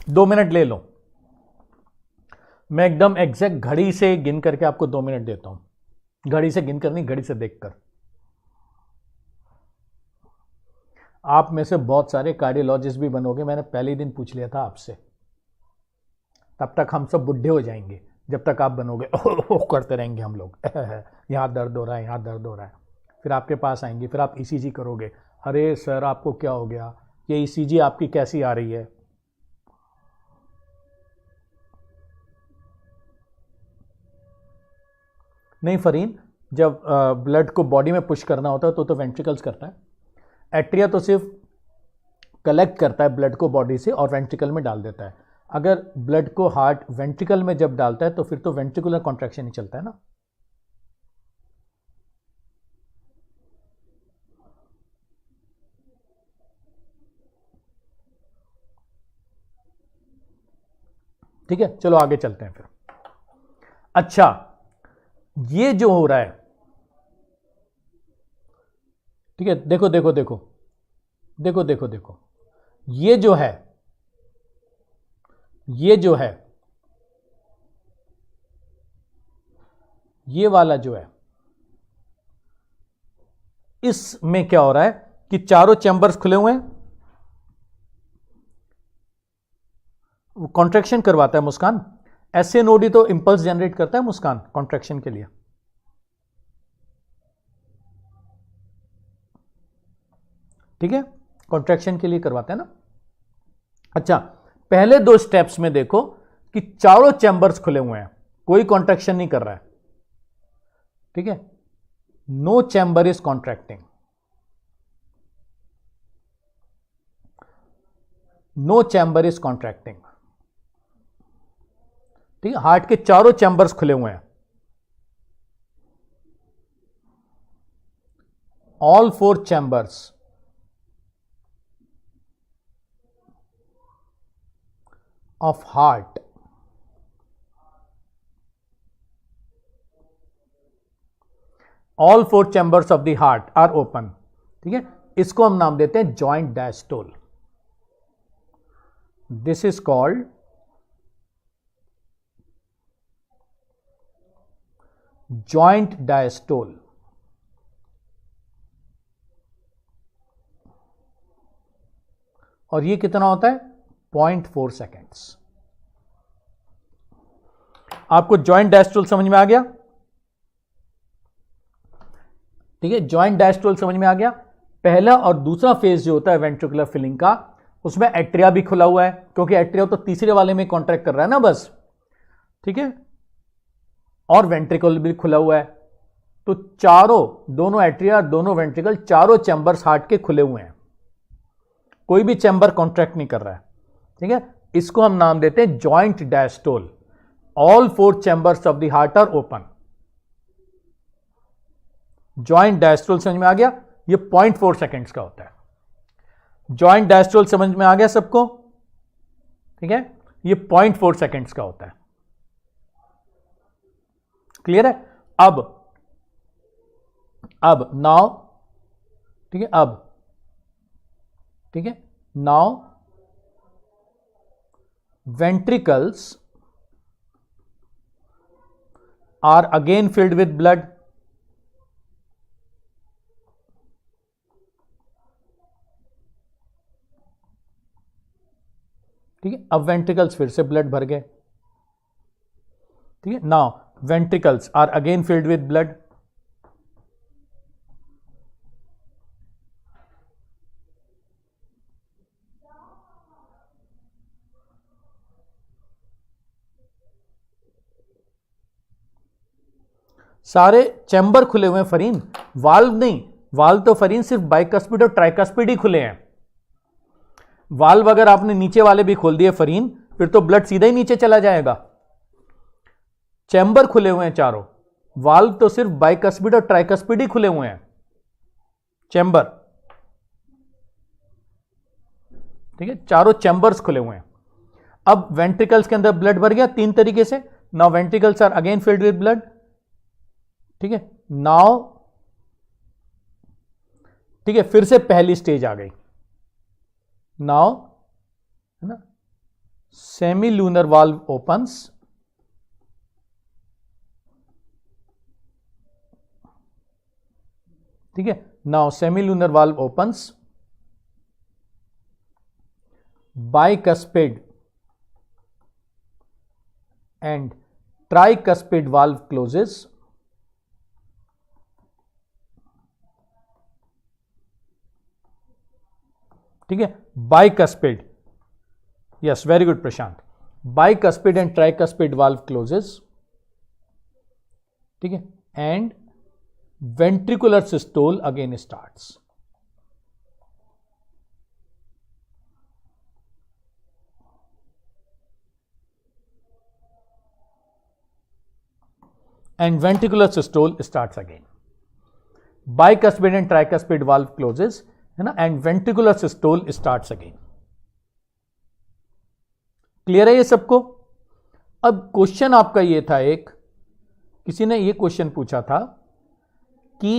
दो मिनट ले लो। मैं एकदम एग्जैक्ट घड़ी से गिन करके आपको 2 मिनट देता हूं। घड़ी से गिन कर नहीं, घड़ी से देखकर। आप में से बहुत सारे कार्डियोलॉजिस्ट भी बनोगे, मैंने पहले ही दिन पूछ लिया था आपसे। तब तक हम सब बुढ़े हो जाएंगे जब तक आप बनोगे। ओह करते रहेंगे हम लोग। यहां दर्द हो रहा है, यहां दर्द हो रहा है। फिर आपके पास आएंगे, फिर आप ईसीजी करोगे। अरे सर आपको क्या हो गया? ये ईसीजी आपकी कैसी आ रही है? नहीं फरीन, जब ब्लड को बॉडी में पुश करना होता है तो वेंट्रिकल्स करता है। एट्रिया तो सिर्फ कलेक्ट करता है ब्लड को बॉडी से और वेंट्रिकल में डाल देता है। अगर ब्लड को हार्ट वेंट्रिकल में जब डालता है तो फिर तो वेंट्रिकुलर कॉन्ट्रैक्शन ही चलता है ना। ठीक है, चलो आगे चलते हैं फिर। अच्छा, ये जो हो रहा है, ठीक है, देखो देखो देखो देखो देखो देखो, ये जो है, ये जो है, ये वाला जो है, इसमें क्या हो रहा है कि चारों चैम्बर्स खुले हुए हैं। कॉन्ट्रैक्शन करवाता है मुस्कान। एसएनओडी तो इंपल्स जनरेट करता है मुस्कान कॉन्ट्रैक्शन के लिए। ठीक है, कॉन्ट्रैक्शन के लिए करवाता है ना। अच्छा, पहले 2 स्टेप्स में देखो कि चारों चैम्बर्स खुले हुए हैं, कोई कॉन्ट्रैक्शन नहीं कर रहा है। ठीक है, no chamber is contracting, no chamber is contracting. ठीक है, हार्ट के चारों चैम्बर्स खुले हुए हैं। All 4 chambers of heart all 4 chambers of the heart are open। ठीक है, इसको हम नाम देते हैं joint diastole. This is called joint diastole. और ये कितना होता है 0.4 सेकेंड्स। आपको जॉइंट डायस्ट्रोल समझ में आ गया? ठीक है, जॉइंट डायस्ट्रोल समझ में आ गया। पहला और दूसरा फेज जो होता है वेंट्रिकुलर फिलिंग का, उसमें एट्रिया भी खुला हुआ है, क्योंकि एट्रिया तो तीसरे वाले में कॉन्ट्रैक्ट कर रहा है ना बस, ठीक है, और वेंट्रिकल भी खुला हुआ है। तो चारों, दोनों एट्रिया, दोनों वेंट्रिकल, चारों चैम्बर्स हार्ट के खुले हुए हैं, कोई भी चैम्बर कॉन्ट्रैक्ट नहीं कर रहा है। ठीक है, इसको हम नाम देते हैं joint diastole. All 4 chambers of the heart are open. Joint diastole समझ में आ गया? ये 0.4 सेकेंड्स का होता है। जॉइंट डायस्टोल समझ में आ गया सबको? ठीक है, ये 0.4 सेकेंड्स का होता है। क्लियर है? अब नाउ, ठीक है, ठीक है, now ventricles are again filled with blood। ठीक है, अब वेंट्रिकल्स फिर से ब्लड भर गए। ठीक है, now ventricles are again filled with blood. सारे चैम्बर खुले हुए हैं फरीन, वाल्व नहीं। वाल्व तो फरीन सिर्फ बाइकस्पिड और ट्राइकस्पिड ही खुले हैं। वाल्व अगर आपने नीचे वाले भी खोल दिए फरीन, फिर तो ब्लड सीधा ही नीचे चला जाएगा। चैम्बर खुले हुए हैं चारों, वाल्व तो सिर्फ बाइकस्पिड और ट्राइकस्पिड ही खुले हुए हैं, चैम्बर। ठीक है, चारों चैम्बर्स खुले हुए हैं। अब वेंट्रिकल्स के अंदर ब्लड भर गया 3 तरीके से। Now ventricles are again filled with blood. ठीक है, नाउ, ठीक है, फिर से पहली स्टेज आ गई। नाउ, है ना, सेमी लूनर वाल्व ओपन्स। ठीक है, now semi lunar valve opens, bicuspid and tricuspid valve closes। ठीक है, bicuspid, yes, very good Prashant, bicuspid and tricuspid valve closes। ठीक है, and ventricular systole again starts। and ventricular systole starts again। bicuspid and tricuspid valve closes, है ना, and ventricular systole starts again। Clear है ये सबको? अब question आपका ये था, एक किसी ने ये क्वेश्चन पूछा था कि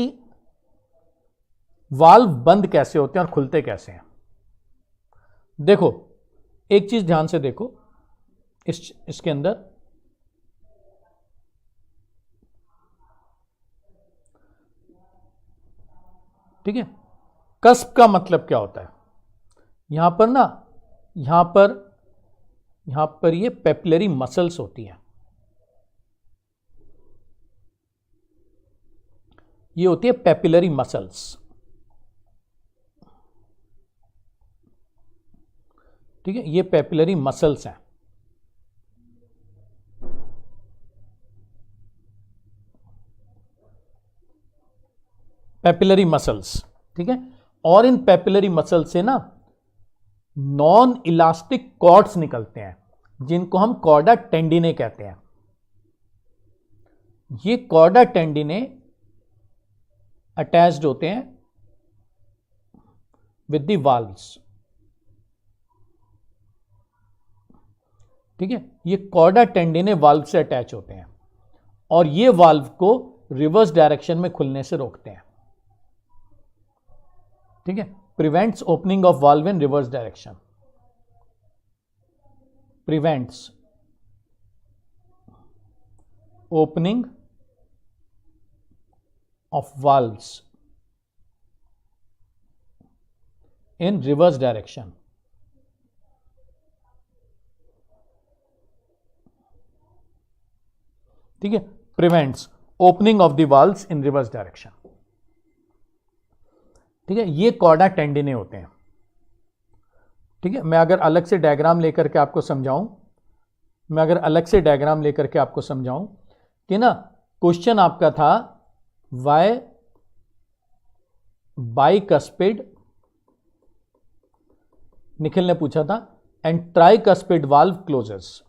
वाल्व बंद कैसे होते हैं और खुलते कैसे हैं। देखो, एक चीज ध्यान से देखो, इसके अंदर ठीक है, कस्प का मतलब क्या होता है? यहां पर ना, यहां पर ये पेपिलरी मसल्स होती हैं, ये होती है पेपिलरी मसल्स। ठीक है, ये पेपिलरी मसल्स हैं। पेपिलरी मसल्स, ठीक है, और इन पेपिलरी मसल से ना नॉन इलास्टिक कॉर्ड्स निकलते हैं, जिनको हम कॉर्डा टेंडिने कहते हैं। ये कॉर्डा टेंडिने अटैच्ड होते हैं विद द वाल्व्स। ठीक है, ये कॉर्डा टेंडिने वाल्व से अटैच होते हैं और ये वाल्व को रिवर्स डायरेक्शन में खुलने से रोकते हैं। ठीक है, prevents opening of valve in reverse direction, prevents opening of valves in reverse direction. ठीक है, prevents opening of the valves in reverse direction. ठीक है, ये कॉर्डा टेंडिने होते हैं। ठीक है, मैं अगर अलग से डायग्राम लेकर के आपको समझाऊं कि ना, क्वेश्चन आपका था वाई बाइकस्पिड, निखिल ने पूछा था, एंड ट्राइकस्पिड वाल्व क्लोजेस।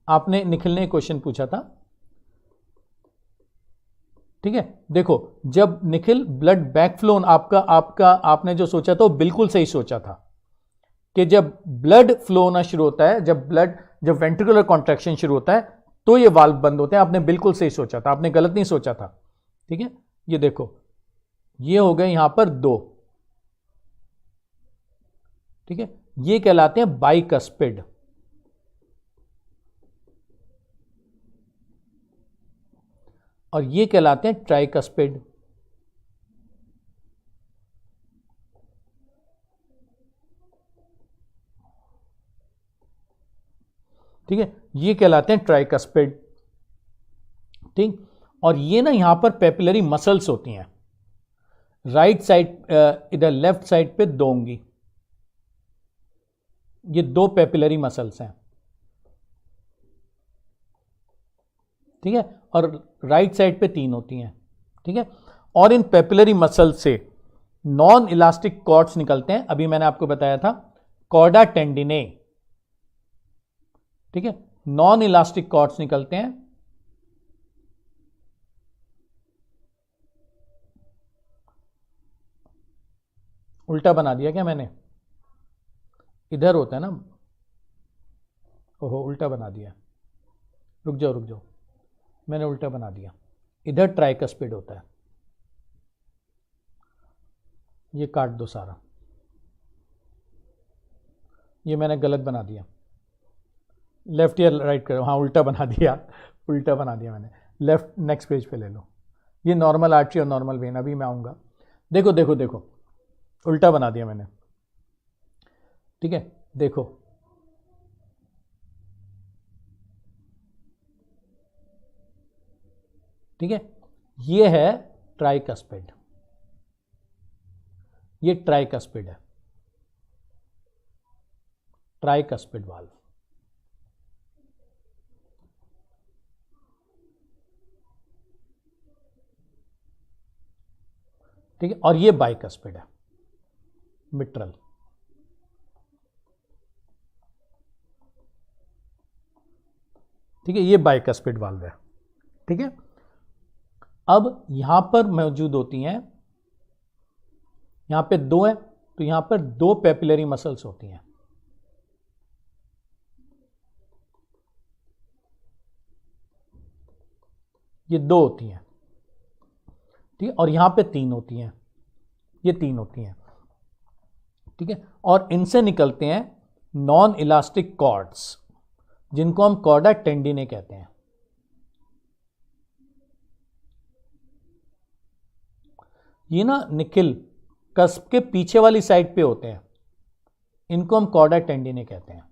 आपने, निखिल ने क्वेश्चन पूछा था। ठीक है, देखो, जब निखिल ब्लड बैकफ्लो आपने जो सोचा था वो बिल्कुल सही सोचा था कि जब ब्लड फ्लो होना शुरू होता है, जब वेंट्रिकुलर कॉन्ट्रैक्शन शुरू होता है तो ये वाल्व बंद होते हैं। आपने बिल्कुल सही सोचा था, आपने गलत नहीं सोचा था। ठीक है, ये देखो, ये हो गए यहां पर 2। ठीक है, ये कहलाते हैं बाइकस्पिड। और ये कहलाते हैं ट्राइकस्पिड। ठीक है, ये कहलाते हैं ट्राइकस्पिड। ठीक, और ये ना यहां पर पेपिलरी मसल्स होती हैं। राइट साइड, इधर लेफ्ट साइड पे 2 होंगी, ये 2 पेपिलरी मसल्स हैं। ठीक है, और राइट साइड पे 3 होती हैं। ठीक है, और इन पेपिलरी मसल से नॉन इलास्टिक कॉर्ड्स निकलते हैं। अभी मैंने आपको बताया था कॉर्डा टेंडिने। ठीक है, नॉन इलास्टिक कॉर्ड्स निकलते हैं। उल्टा बना दिया क्या मैंने? इधर होता है ना, ओहो उल्टा बना दिया। रुक जाओ, मैंने उल्टा बना दिया। इधर ट्राइकस्पिड होता है, ये काट दो सारा, ये मैंने गलत बना दिया। लेफ्ट या राइट करो, हाँ उल्टा बना दिया मैंने। लेफ्ट, नेक्स्ट पेज पे ले लो। ये नॉर्मल आर्टरी और नॉर्मल वेन, अभी मैं आऊँगा। देखो उल्टा बना दिया मैंने। ठीक है, देखो, ठीक है, ये है ट्राइकस्पिड, ये ट्राइकस्पिड है, ट्राइकस्पिड वाल्व। ठीक है, और ये बाइकस्पिड है, मिट्रल। ठीक है, ये बाइकस्पिड वाल्व है। ठीक है, अब यहां पर मौजूद होती हैं, यहां पे 2 है तो यहां पर 2 पेपिलरी मसल्स होती हैं। ये 2 होती हैं। ठीक है, और यहां पे 3 होती हैं, ये 3 होती हैं। ठीक है, और इनसे निकलते हैं नॉन इलास्टिक कॉर्ड्स, जिनको हम कॉर्डा टेंडिने कहते हैं। ये ना निखिल कस्प के पीछे वाली साइड पे होते हैं, इनको हम कॉर्डा टेंडिने कहते हैं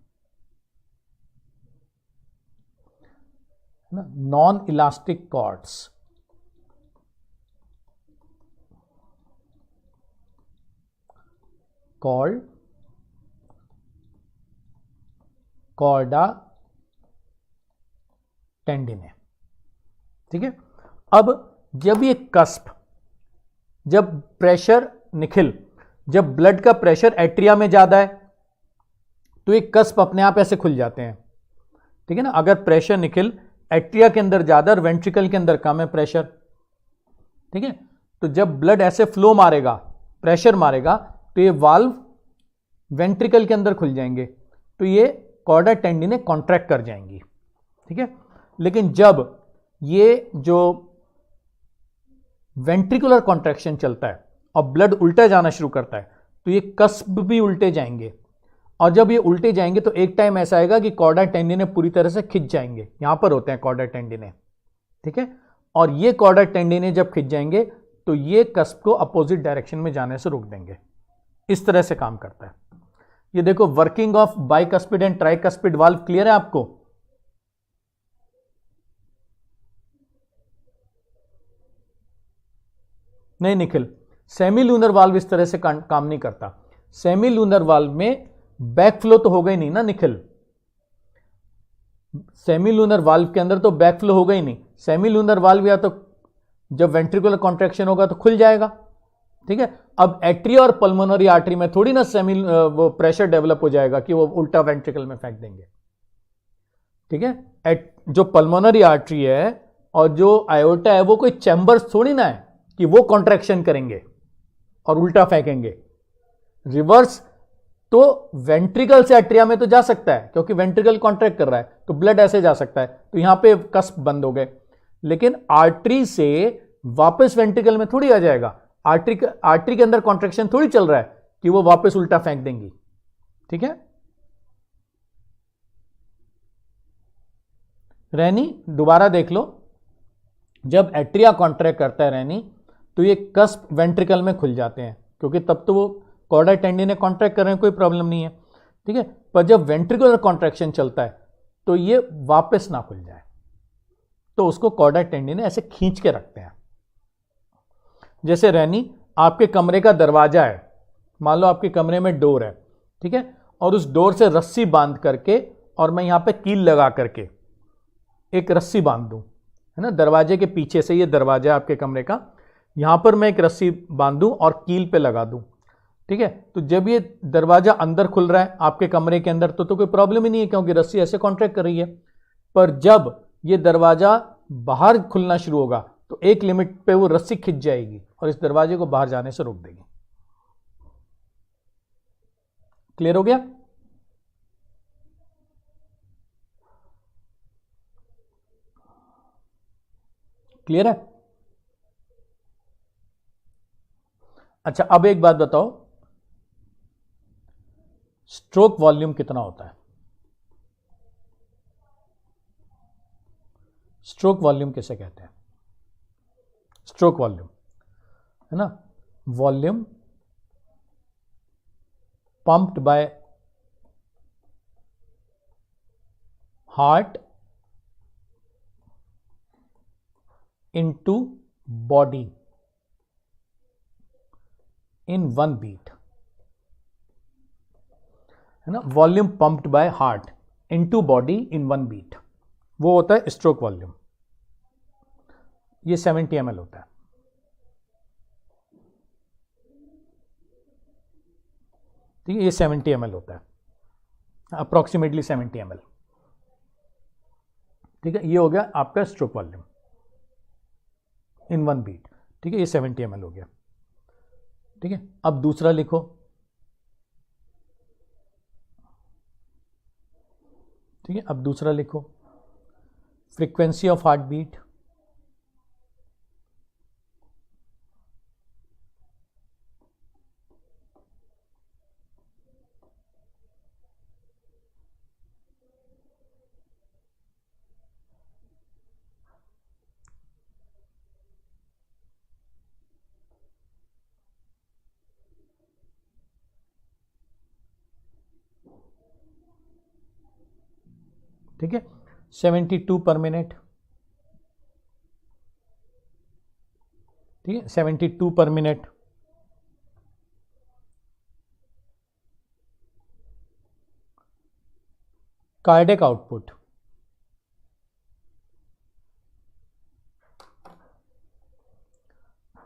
ना, non elastic cords. Called chordae tendineae. ठीक है, अब जब ये कस्प, जब प्रेशर, निखिल, जब ब्लड का प्रेशर एट्रिया में ज्यादा है तो ये कस्प अपने आप ऐसे खुल जाते हैं। ठीक है ना, अगर प्रेशर निखिल एट्रिया के अंदर ज्यादा और वेंट्रिकल के अंदर कम है प्रेशर, ठीक है, तो जब ब्लड ऐसे फ्लो मारेगा, प्रेशर मारेगा, तो ये वाल्व वेंट्रिकल के अंदर खुल जाएंगे, तो ये कॉर्डा टेंडिने कॉन्ट्रैक्ट कर जाएंगी। ठीक है, लेकिन जब ये जो वेंट्रिकुलर कॉन्ट्रैक्शन चलता है और ब्लड उल्टा जाना शुरू करता है तो ये कस्प भी उल्टे जाएंगे, और जब ये उल्टे जाएंगे तो एक टाइम ऐसा आएगा कि कॉर्डा टेंडिने पूरी तरह से खिंच जाएंगे। यहां पर होते हैं कॉर्डा टेंडिने। ठीक है, और ये कॉर्डा टेंडिने जब खिंच जाएंगे तो ये कस्प को अपोजिट डायरेक्शन में जाने से रोक देंगे। इस तरह से काम करता है। ये देखो, working of bicuspid and tricuspid valve clear है आपको? नहीं निखिल, सेमी लूनर वाल्व इस तरह से काम नहीं करता। सेमी लूनर वाल्व में बैक फ्लो तो होगा ही नहीं ना निखिल, सेमी लूनर वाल्व के अंदर तो बैक फ्लो होगा ही नहीं। सेमी लूनर वाल्व या तो जब वेंट्रिकुलर कॉन्ट्रैक्शन होगा तो खुल जाएगा, ठीक है। अब एट्रिया और पल्मोनरी आर्टरी में थोड़ी ना सेमी वो प्रेशर डेवलप हो जाएगा कि वो उल्टा वेंट्रिकल में फेंक देंगे, ठीक है। जो पल्मोनरी आर्टरी है और जो आयोटा है वो कोई चैम्बर्स थोड़ी ना है कि वो कॉन्ट्रैक्शन करेंगे और उल्टा फेंकेंगे। रिवर्स तो वेंट्रिकल से एट्रिया में तो जा सकता है क्योंकि वेंट्रिकल कॉन्ट्रैक्ट कर रहा है तो ब्लड ऐसे जा सकता है, तो यहां पे कस्प बंद हो गए। लेकिन आर्टरी से वापस वेंट्रिकल में थोड़ी आ जाएगा, आर्टरी के अंदर कॉन्ट्रैक्शन थोड़ी चल रहा है कि वो वापस उल्टा फेंक देंगी, ठीक है। रैनी दोबारा देख लो, जब एट्रिया कॉन्ट्रैक्ट करता है रैनी तो ये कस्प वेंट्रिकल में खुल जाते हैं क्योंकि तब तो वो कॉर्डा टेंडिने कॉन्ट्रैक्ट कर रहे हैं, कोई प्रॉब्लम नहीं है, ठीक है। पर जब वेंट्रिकुलर कॉन्ट्रैक्शन चलता है तो ये वापस ना खुल जाए तो उसको कॉर्डा टेंडिने ऐसे खींच के रखते हैं। जैसे रैनी आपके कमरे का दरवाजा है, मान लो आपके कमरे में डोर है, ठीक है, और उस डोर से रस्सी बांध करके और मैं यहां पे कील लगा करके एक रस्सी बांध दूं, है ना, दरवाजे के पीछे से, ये दरवाजा है आपके कमरे का, यहां पर मैं एक रस्सी बांध दूं और कील पे लगा दूं, ठीक है। तो जब ये दरवाजा अंदर खुल रहा है आपके कमरे के अंदर तो कोई प्रॉब्लम ही नहीं है क्योंकि रस्सी ऐसे कॉन्ट्रैक्ट कर रही है। पर जब ये दरवाजा बाहर खुलना शुरू होगा तो एक लिमिट पे वो रस्सी खिंच जाएगी और इस दरवाजे को बाहर जाने से रोक देगी। क्लियर हो गया? क्लियर है? अच्छा, अब एक बात बताओ, स्ट्रोक वॉल्यूम कितना होता है? स्ट्रोक वॉल्यूम किसे कहते हैं? स्ट्रोक वॉल्यूम, है ना, volume pumped by heart into body in one beat, है ना, volume pumped by heart into body in one beat, वो होता है स्ट्रोक वॉल्यूम। ये 70 ml होता है, ठीक है, ये 70 ml होता है, अप्रोक्सीमेटली 70 ml, ठीक है। ये हो गया आपका stroke volume in one beat, ठीक है, ये 70 ml हो गया, ठीक है। अब दूसरा लिखो, ठीक है, अब दूसरा लिखो, फ्रीक्वेंसी ऑफ हार्ट बीट, ठीक है, 72 पर मिनट, ठीक है, 72 पर minute. Cardiac output,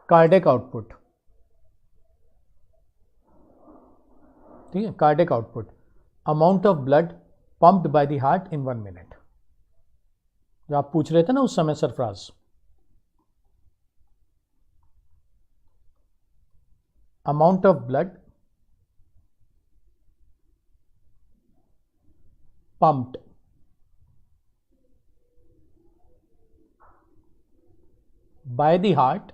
cardiac output, ठीक है, cardiac output, amount of blood pumped by the heart in 1 minute, जो आप पूछ रहे थे ना उस समय Sarfaraz, amount of blood pumped by the heart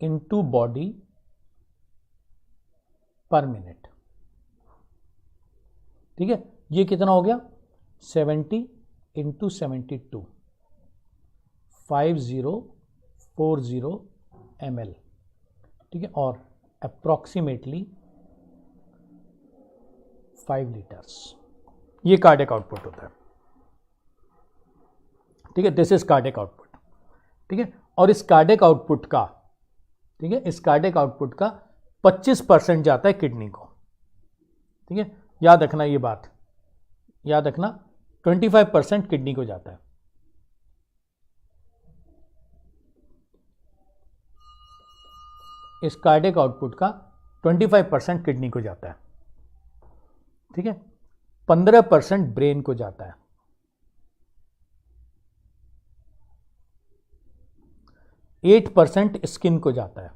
into body per minute, ठीक है। ये कितना हो गया? 70 इंटू 72, 5040 ml, ठीक है, और अप्रोक्सीमेटली 5 लीटर्स, ये कार्डियक आउटपुट होता है, ठीक है, दिस इज कार्डियक आउटपुट, ठीक है। और इस कार्डियक आउटपुट का ठीक है, इस कार्डियक आउटपुट का 25% जाता है किडनी को। ठीक है, याद रखना ये बात, याद रखना 25% किडनी को जाता है। इस कार्डियक आउटपुट का 25% किडनी को जाता है। ठीक है, 15% ब्रेन को जाता है, 8% स्किन को जाता है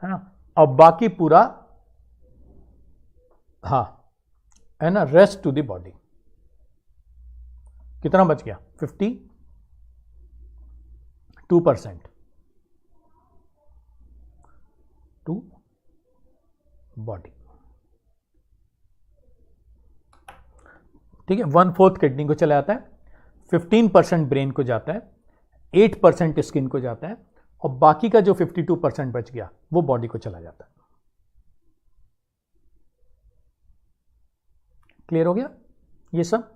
ना, और बाकी पूरा हाँ है ना, रेस्ट टू द बॉडी। कितना बच गया? 52% टू बॉडी। ठीक है, 1/4 किडनी को चला जाता है, 15% ब्रेन को जाता है, 8% स्किन को जाता है, और बाकी का जो 52% बच गया वो बॉडी को चला जाता है। क्लियर हो गया ये सब?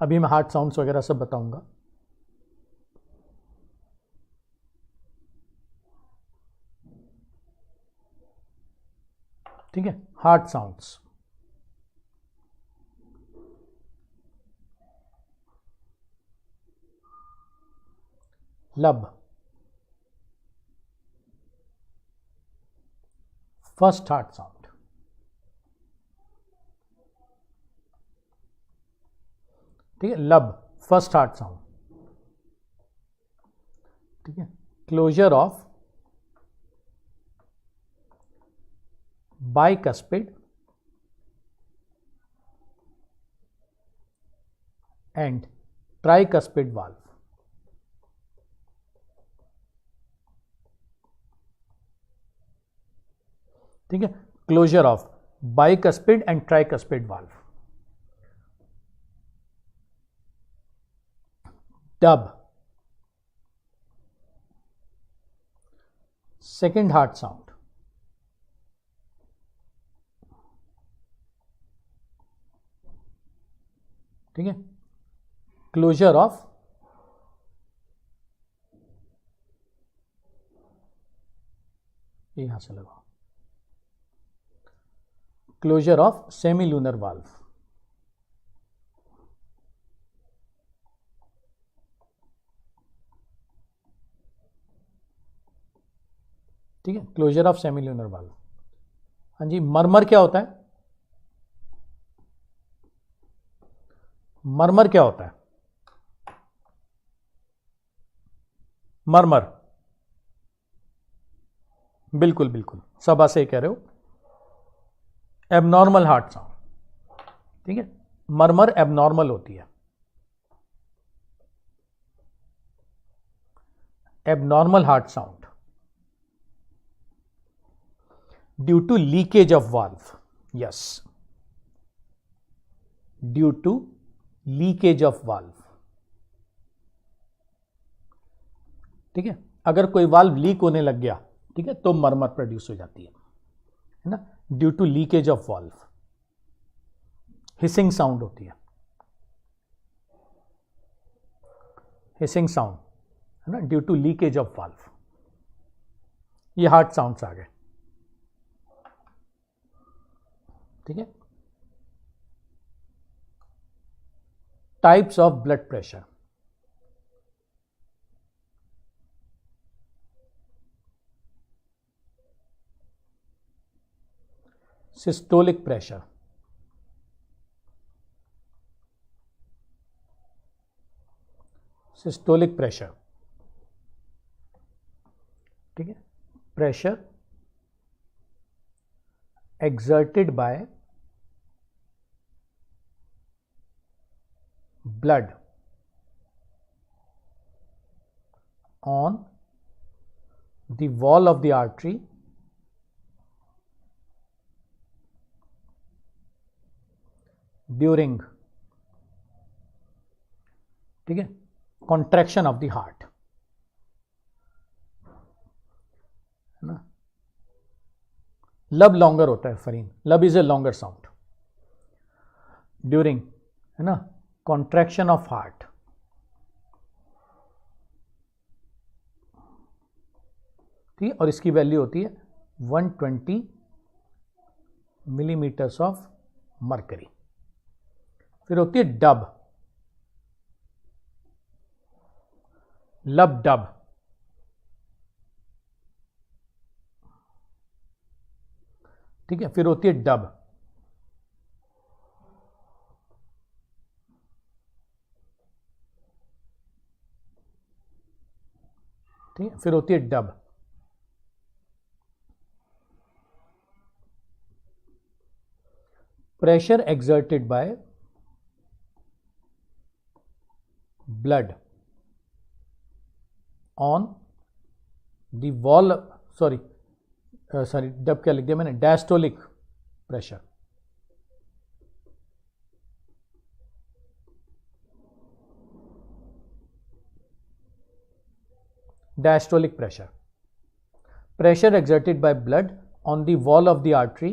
अभी मैं हार्ट साउंड्स वगैरह सब बताऊंगा। ठीक है, heart sounds. Lub, first heart sound. ठीक है, लब फर्स्ट हार्ट साउंड। ठीक है, closure of bicuspid and tricuspid valve। ठीक है, closure of bicuspid and tricuspid valve। Dub, second heart sound. ठीक है, क्लोजर ऑफ यहां से लगाओ, क्लोजर ऑफ सेमीलूनर वाल्व। ठीक है, क्लोजर ऑफ सेमीलूनर वाल्व। हाँ जी, मरमर क्या होता है? मरमर क्या होता है? मरमर, बिल्कुल बिल्कुल, सब ऐसे ही कह रहे हो। Abnormal heart sound. ठीक है, मरमर एबनॉर्मल होती है, abnormal heart sound due to leakage of valve. Yes, due to leakage of valve. ठीक है, अगर कोई वाल्व लीक होने लग गया, ठीक है, तो मरमर प्रोड्यूस हो जाती है ना, due to leakage of valve. Hissing sound होती है, हिसिंग साउंड है ना, due to leakage of valve. ये हार्ट साउंड्स आ गए। ठीक है, types of blood pressure. Systolic pressure, systolic pressure. ठीक है, pressure exerted by blood on the wall of the artery during, ठीक है, contraction of the heart, है ना। लब लॉन्गर होता है फरीन, लब is a longer sound. During, है ना, कॉन्ट्रैक्शन ऑफ हार्ट, ठीक है, और इसकी वैल्यू होती है 120 मिलीमीटर्स ऑफ मरकरी। फिर होती है डब, लब डब, ठीक है, फिर होती है डब, ठीक है, फिर होती है dub. Pressure exerted by blood on the wall, sorry dub क्या लिख दिया मैंने, diastolic pressure, diastolic pressure, pressure exerted by blood on the wall of the artery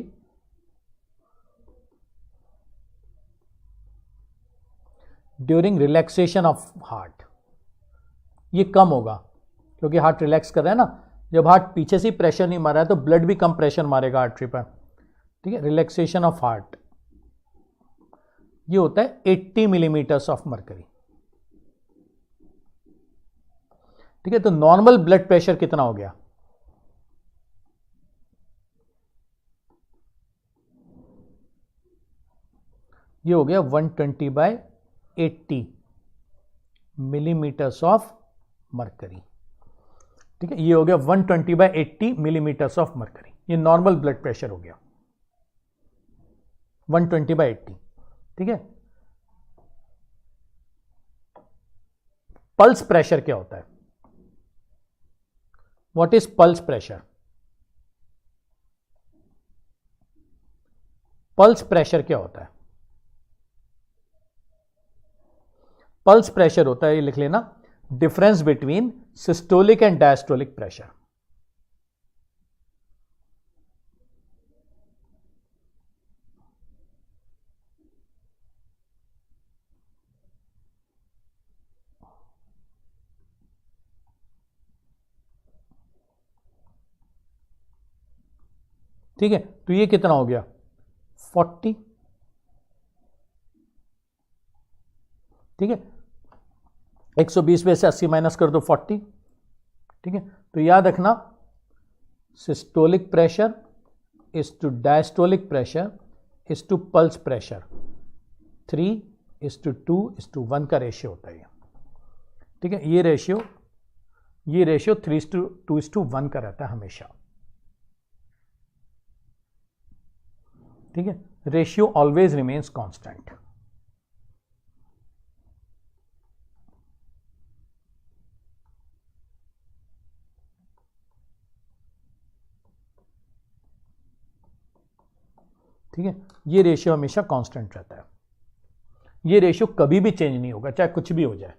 during relaxation of heart। ये कम होगा क्योंकि हार्ट रिलैक्स कर रहा है ना, जब हार्ट पीछे से प्रेशर नहीं मार रहा है तो ब्लड भी कम प्रेशर मारेगा आर्टरी पर, ठीक है, रिलैक्सेशन ऑफ हार्ट, ये होता है 80 मिलीमीटर्स ऑफ मरकरी, ठीक है। तो नॉर्मल ब्लड प्रेशर कितना हो गया, ये हो गया 120/80 मिलीमीटर्स ऑफ मरकरी, ठीक है, ये हो गया 120/80 मिलीमीटर्स ऑफ मरकरी, ये नॉर्मल ब्लड प्रेशर हो गया 120/80, ठीक है। पल्स प्रेशर क्या होता है, what is pulse pressure, pulse pressure क्या होता है, पल्स प्रेशर होता है, ये लिख लेना, difference between systolic and diastolic pressure, ठीक है। तो ये कितना हो गया 40, ठीक है, 120 में से 80 माइनस कर दो 40, ठीक है। तो याद रखना systolic pressure is to diastolic pressure is to pulse pressure 3:2:1 का रेशियो होता है, ठीक है। ये रेशियो 3:2:1 का रहता है हमेशा, ठीक है। रेशियो ऑलवेज रिमेन्स कांस्टेंट, ठीक है। ये रेशियो हमेशा कांस्टेंट रहता है, ये रेशियो कभी भी चेंज नहीं होगा चाहे कुछ भी हो जाए,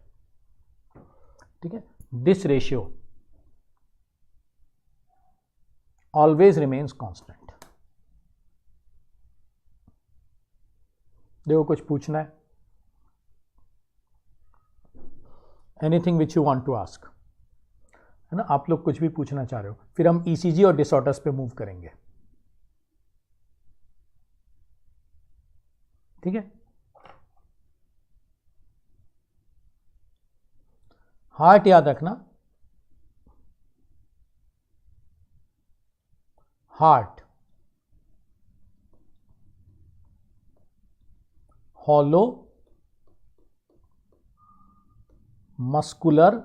ठीक है। This ratio always remains constant. देखो कुछ पूछना है, anything which you want to ask, है ना, आप लोग कुछ भी पूछना चाह रहे हो, फिर हम ईसीजी और डिसऑर्डर्स पे मूव करेंगे, ठीक है। हार्ट याद रखना, heart hollow muscular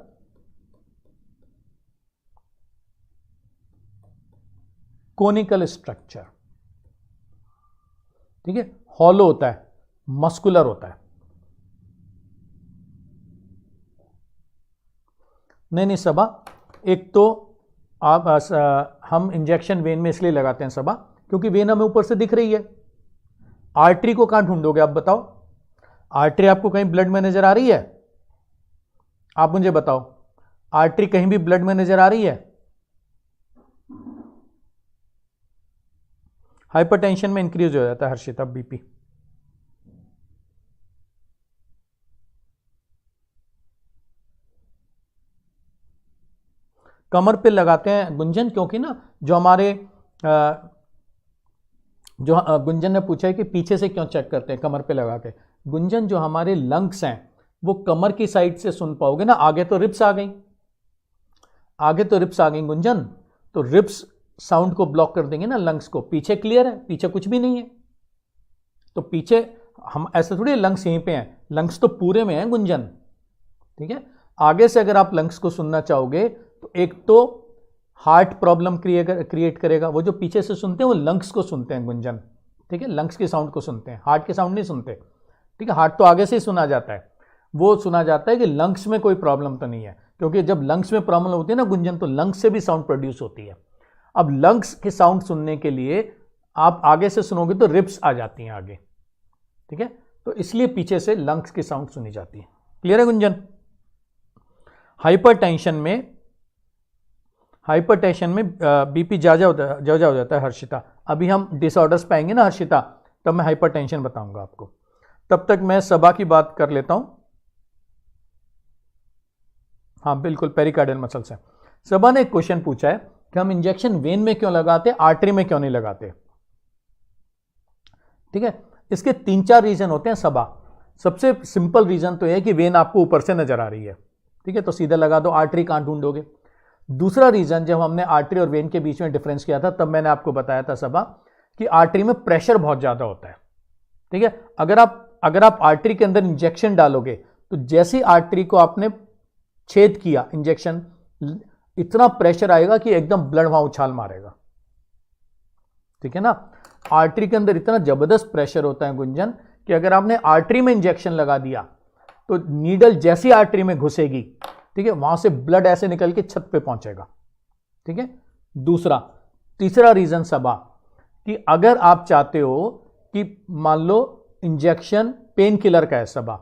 conical structure, ठीक है। हॉलो होता है, मस्कुलर होता है, नहीं सबा, एक तो आप हम इंजेक्शन वेन में इसलिए लगाते हैं सबा क्योंकि वेन हमें ऊपर से दिख रही है, आर्टरी को कहां ढूंढोगे आप बताओ, आर्टरी आपको कहीं ब्लड में नजर आ रही है, आप मुझे बताओ, आर्टरी कहीं भी ब्लड में नजर आ रही है, हाइपरटेंशन में इंक्रीज हो जाता है हर्षिता बीपी, कमर पे लगाते हैं गुंजन, क्योंकि ना जो हमारे गुंजन ने पूछा है कि पीछे से क्यों चेक करते हैं कमर पे लगा के। गुंजन, जो हमारे लंग्स हैं वो कमर की साइड से सुन पाओगे ना, आगे तो रिब्स आ गई, आगे तो रिब्स आ गई गुंजन, तो रिब्स साउंड को ब्लॉक कर देंगे ना लंग्स को। पीछे क्लियर है, पीछे कुछ भी नहीं है, तो पीछे हम ऐसे थोड़ी लंग्स यहीं पे हैं, लंग्स तो पूरे में है गुंजन, ठीक है। आगे से अगर आप लंग्स को सुनना चाहोगे तो एक तो हार्ट प्रॉब्लम क्रिएट करेगा, वो जो पीछे से सुनते हैं वो लंग्स को सुनते हैं गुंजन, ठीक है, लंग्स की साउंड को सुनते हैं, हार्ट के साउंड नहीं सुनते, ठीक है। हार्ट तो आगे से ही सुना जाता है, वो सुना जाता है कि लंग्स में कोई प्रॉब्लम तो नहीं है, क्योंकि जब लंग्स में प्रॉब्लम होती है ना गुंजन, तो लंग्स से भी साउंड प्रोड्यूस होती है। अब लंग्स के साउंड सुनने के लिए आप आगे से सुनोगे तो रिब्स आ जाती हैं आगे, ठीक है, तो इसलिए पीछे से लंग्स की साउंड सुनी जाती है। क्लियर है गुंजन? हाइपरटेंशन में बीपी ज्यादा हो जाता है हर्षिता। अभी हम डिसऑर्डर्स पाएंगे ना हर्षिता, तब मैं हाइपरटेंशन बताऊंगा आपको। तब तक मैं सबा की बात कर लेता हूं। हाँ बिल्कुल, पेरिकार्डियल मसल्स है। सबा ने एक क्वेश्चन पूछा है कि हम इंजेक्शन वेन में क्यों लगाते, आर्टरी में क्यों नहीं लगाते, ठीक है। इसके 3-4 रीजन होते हैं सबा। सबसे सिंपल रीजन तो यह है कि वेन आपको ऊपर से नजर आ रही है, ठीक है, तो सीधा लगा दो, आर्टरी कहां ढूंढोगे। दूसरा रीजन, जब हमने आर्टरी और वेन के बीच में डिफरेंस किया था तब मैंने आपको बताया था सबा कि आर्टरी में प्रेशर बहुत ज्यादा होता है, ठीक है। अगर आप आर्टरी के अंदर इंजेक्शन डालोगे तो जैसे आर्टरी को आपने छेद किया, इंजेक्शन, इतना प्रेशर आएगा कि एकदम ब्लड वहां उछाल मारेगा, ठीक है ना। आर्टरी के अंदर इतना जबरदस्त प्रेशर होता है गुंजन कि अगर आपने आर्टरी में इंजेक्शन लगा दिया तो नीडल जैसी आर्टरी में घुसेगी, ठीक है, वहां से ब्लड ऐसे निकल के छत पे पहुंचेगा, ठीक है। तीसरा रीजन सबा कि अगर आप चाहते हो कि मान लो इंजेक्शन पेन किलर का है सबा,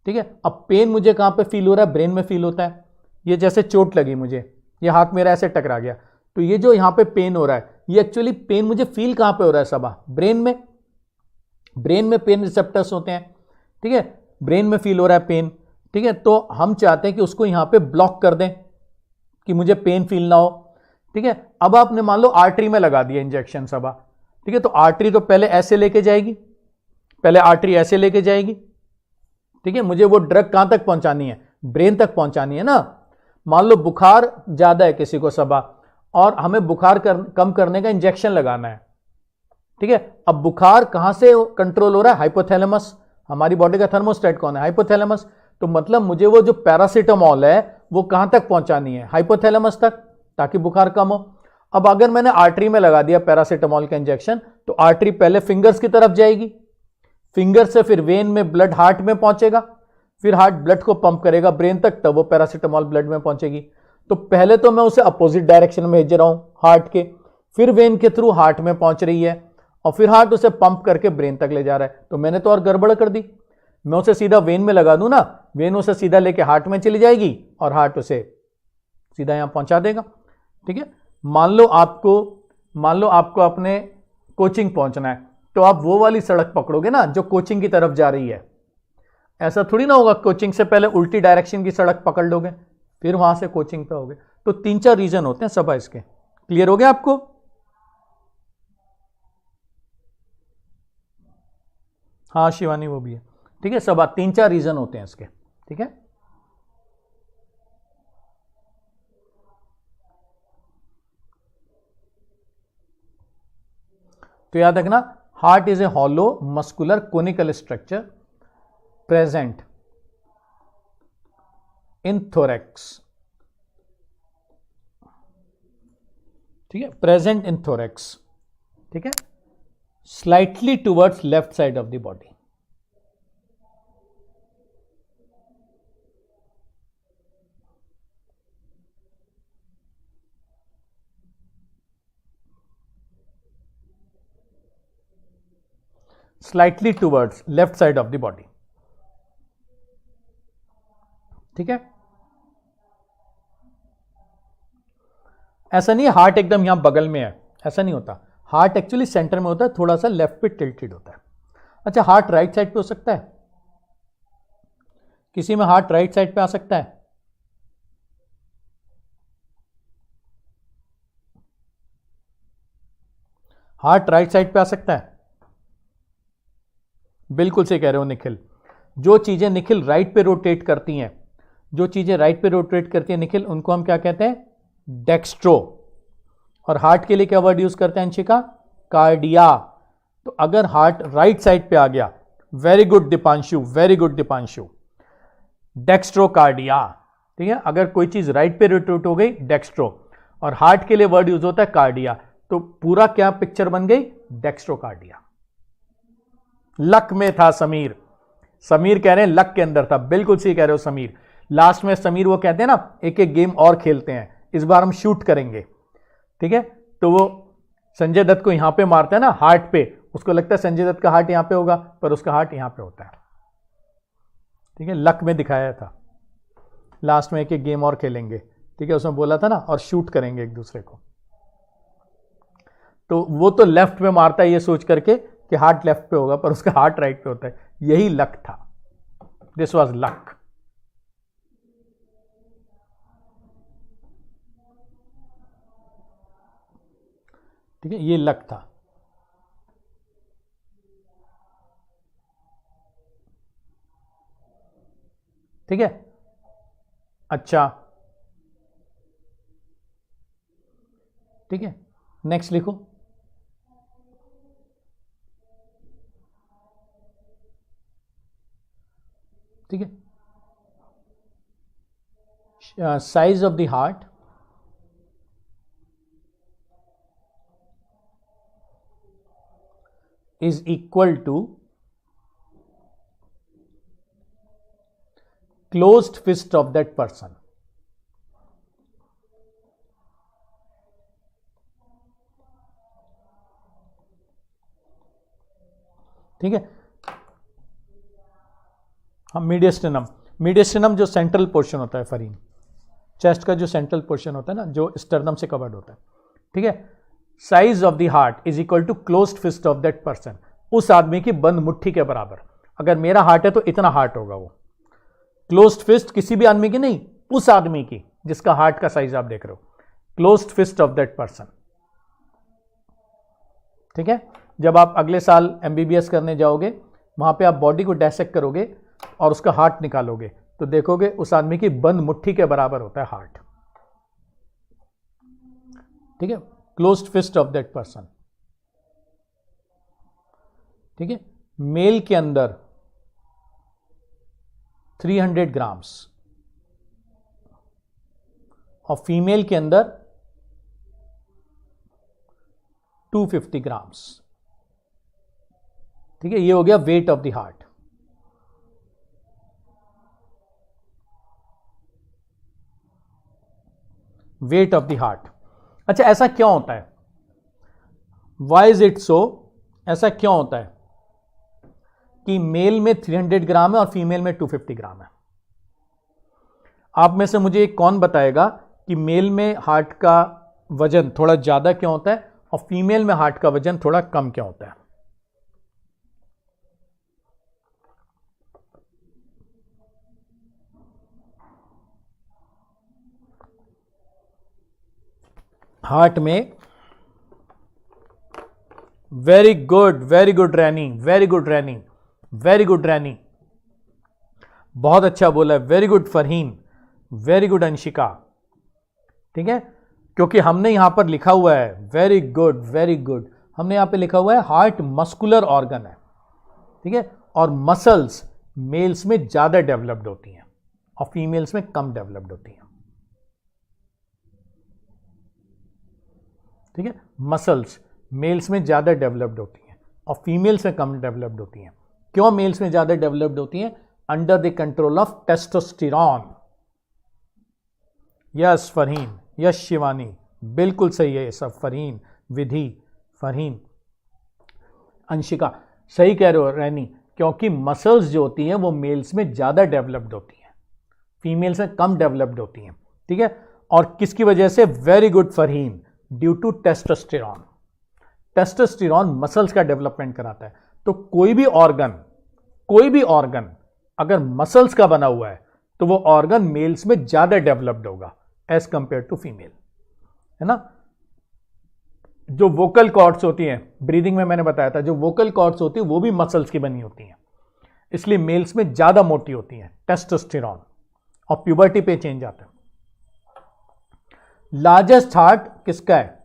ठीक है, अब पेन मुझे कहां पे फील हो रहा है, ब्रेन में फील होता है। ये जैसे चोट लगी मुझे, ये हाथ मेरा ऐसे टकरा गया, तो ये जो यहां पे पेन हो रहा है, ये एक्चुअली पेन मुझे फील कहां पे हो रहा है सबा, ब्रेन में। ब्रेन में पेन रिसेप्टर्स होते हैं, ठीक है, ब्रेन में फील हो रहा है पेन, ठीक है। तो हम चाहते हैं कि उसको यहां पे ब्लॉक कर दें कि मुझे पेन फील ना हो, ठीक है। अब आपने मान लो आर्टरी में लगा दिया इंजेक्शन सबा, ठीक है, तो आर्टरी तो पहले ऐसे लेके जाएगी, पहले आर्टरी ऐसे लेके जाएगी, ठीक है। मुझे वो ड्रग कहां तक पहुंचानी है, ब्रेन तक पहुंचानी है ना। मान लो बुखार ज्यादा है किसी को सबा, और हमें बुखार कम करने का इंजेक्शन लगाना है, ठीक है। अब बुखार कहां से कंट्रोल हो रहा है, हाइपोथैलेमस। हमारी बॉडी का थर्मोस्टेट कौन है, हाइपोथैलेमस। तो मतलब मुझे वो जो पैरासीटामोल है वो कहां तक पहुंचानी है, हाइपोथैलेमस तक, ताकि बुखार कम हो। अब अगर मैंने आर्टरी में लगा दिया पैरासीटामोल का इंजेक्शन, तो आर्टरी पहले फिंगर्स की तरफ जाएगी, फिंगर से फिर वेन में ब्लड हार्ट में पहुंचेगा, फिर हार्ट ब्लड को पंप करेगा ब्रेन तक, तब वो पैरासीटामोल ब्लड में पहुंचेगी। तो पहले तो मैं उसे अपोजिट डायरेक्शन में भेज रहा हूं हार्ट के, फिर वेन के थ्रू हार्ट में पहुंच रही है, और फिर हार्ट उसे पंप करके ब्रेन तक ले जा रहा है। तो मैंने तो और गड़बड़ कर दी, मैं उसे सीधा वेन में लगा दूं ना, वेन उसे सीधा लेके हार्ट में चली जाएगी और हार्ट उसे सीधा यहां पहुंचा देगा, ठीक है। मान लो आपको अपने कोचिंग पहुंचना है, तो आप वो वाली सड़क पकड़ोगे ना जो कोचिंग की तरफ जा रही है। ऐसा थोड़ी ना होगा कोचिंग से पहले उल्टी डायरेक्शन की सड़क पकड़ लोगे फिर वहां से कोचिंग पे होगे। तो 3-4 रीजन होते हैं सब इसके। क्लियर हो गया आपको? हाँ शिवानी, वो भी है, ठीक है। सब 3-4 रीजन होते हैं इसके, ठीक है। तो याद रखना, heart is a hollow muscular conical structure present in thorax, ठीक है, प्रेजेंट इन थोरैक्स, ठीक है, slightly towards left side of the body. Slightly towards left side of the body, ठीक है। ऐसा नहीं है हार्ट एकदम यहां बगल में है, ऐसा नहीं होता। हार्ट एक्चुअली सेंटर में होता है, थोड़ा सा लेफ्ट पे टिल्टेड होता है। अच्छा, हार्ट राइट साइड पे हो सकता है, किसी में हार्ट राइट साइड पे आ सकता है, हार्ट राइट साइड पे आ सकता है? बिल्कुल सही कह रहे हो निखिल। जो चीजें निखिल राइट पे रोटेट करती हैं, जो चीजें राइट पे रोटेट करती हैं निखिल, उनको हम क्या कहते हैं? डेक्स्ट्रो। और हार्ट के लिए क्या वर्ड यूज करते हैं अंशिका? कार्डिया। तो अगर हार्ट राइट साइड पे आ गया, very good Deepanshu, very good Deepanshu, dextrocardia. ठीक है, अगर कोई चीज राइट पे रोटेट हो गई, डेक्स्ट्रो, और हार्ट के लिए वर्ड यूज होता है कार्डिया, तो पूरा क्या पिक्चर बन गई? Dextro cardia. लक में था समीर, समीर कह रहे हैं लक के अंदर था, बिल्कुल सही कह रहे हो समीर। लास्ट में समीर वो कहते हैं ना, एक एक गेम और खेलते हैं, इस बार हम शूट करेंगे। ठीक है, तो वो संजय दत्त को यहां पे मारता है ना हार्ट पे, उसको लगता है संजय दत्त का हार्ट यहां पे होगा, पर उसका हार्ट यहां पे होता है। ठीक है, लक में दिखाया था, लास्ट में एक एक गेम और खेलेंगे। ठीक है, उसमें बोला था ना, और शूट करेंगे एक दूसरे को। तो वो तो लेफ्ट में मारता है ये सोच करके कि हार्ट लेफ्ट पे होगा, पर उसका हार्ट राइट पे होता है। यही लक था, दिस वॉज लक। ठीक है, ये लक था। ठीक है, अच्छा, ठीक है, नेक्स्ट लिखो। ठीक है, size of the heart is equal to closed fist of that person. ठीक है, हम मीडियस्टेनम, मीडियस्टेनम जो सेंट्रल पोर्शन होता है फरीन, चेस्ट का जो सेंट्रल पोर्शन होता है ना, जो स्टर्नम से कवर्ड होता है। ठीक है, size of the heart is equal to closed fist of that person, उस आदमी की बंद मुट्ठी के बराबर। अगर मेरा हार्ट है तो इतना हार्ट होगा वो। क्लोज्ड फिस्ट किसी भी आदमी की नहीं, उस आदमी की जिसका हार्ट का साइज आप देख रहे हो, closed fist of that person. ठीक है, जब आप अगले साल एमबीबीएस करने जाओगे, वहां पे आप बॉडी को डायसेक्ट करोगे और उसका हार्ट निकालोगे, तो देखोगे उस आदमी की बंद मुट्ठी के बराबर होता है हार्ट। ठीक है, closed fist of that person. ठीक है, मेल के अंदर 300 ग्राम्स और फीमेल के अंदर 250 ग्राम्स। ठीक है, ये हो गया weight of the heart. Weight of the heart. अच्छा, ऐसा क्यों होता है? Why is it so? ऐसा क्यों होता है कि मेल में 300 ग्राम है और फीमेल में 250 ग्राम है? आप में से मुझे कौन बताएगा कि मेल में हार्ट का वजन थोड़ा ज्यादा क्यों होता है और फीमेल में हार्ट का वजन थोड़ा कम क्यों होता है? हार्ट में, वेरी गुड, वेरी गुड रैनी, वेरी गुड रैनी, वेरी गुड रैनी, बहुत अच्छा बोला है, very good Farheen, very good Anshika. ठीक है, क्योंकि हमने यहां पर लिखा हुआ है, वेरी गुड वेरी गुड, हमने यहां पे लिखा हुआ है हार्ट मस्कुलर ऑर्गन है। ठीक है, और मसल्स मेल्स में ज्यादा डेवलप्ड होती हैं और फीमेल्स में कम डेवलप्ड होती हैं। ठीक है, मसल्स मेल्स में ज्यादा डेवलप्ड होती हैं और फीमेल्स में कम डेवलप्ड होती हैं। क्यों मेल्स में ज्यादा डेवलप्ड होती हैं? Under the control of testosterone. Yes Farheen, yes Shivani, बिल्कुल सही है ये सब। फरहीन, विधि, फरहीन, अंशिका, सही कह रहे हो रैनी, क्योंकि मसल्स जो होती हैं वो मेल्स में ज्यादा डेवलप्ड होती हैं, फीमेल्स में कम डेवलप्ड होती हैं। ठीक है, और किसकी वजह से? Very good Farheen, due to testosterone. Testosterone muscles का डेवलपमेंट कराता है। तो कोई भी ऑर्गन अगर मसल्स का बना हुआ है तो वो ऑर्गन मेल्स में ज्यादा डेवलप्ड होगा एज कंपेयर टू फीमेल, है ना? जो वोकल कॉर्ड्स होती हैं, ब्रीदिंग में मैंने बताया था, जो वोकल कॉर्ड्स होती है वो भी मसल्स की बनी होती हैं, इसलिए मेल्स में ज्यादा मोटी होती हैं, टेस्टोस्टेरोन, और प्यूबर्टी पे चेंज आता है। लार्जेस्ट हार्ट किसका है?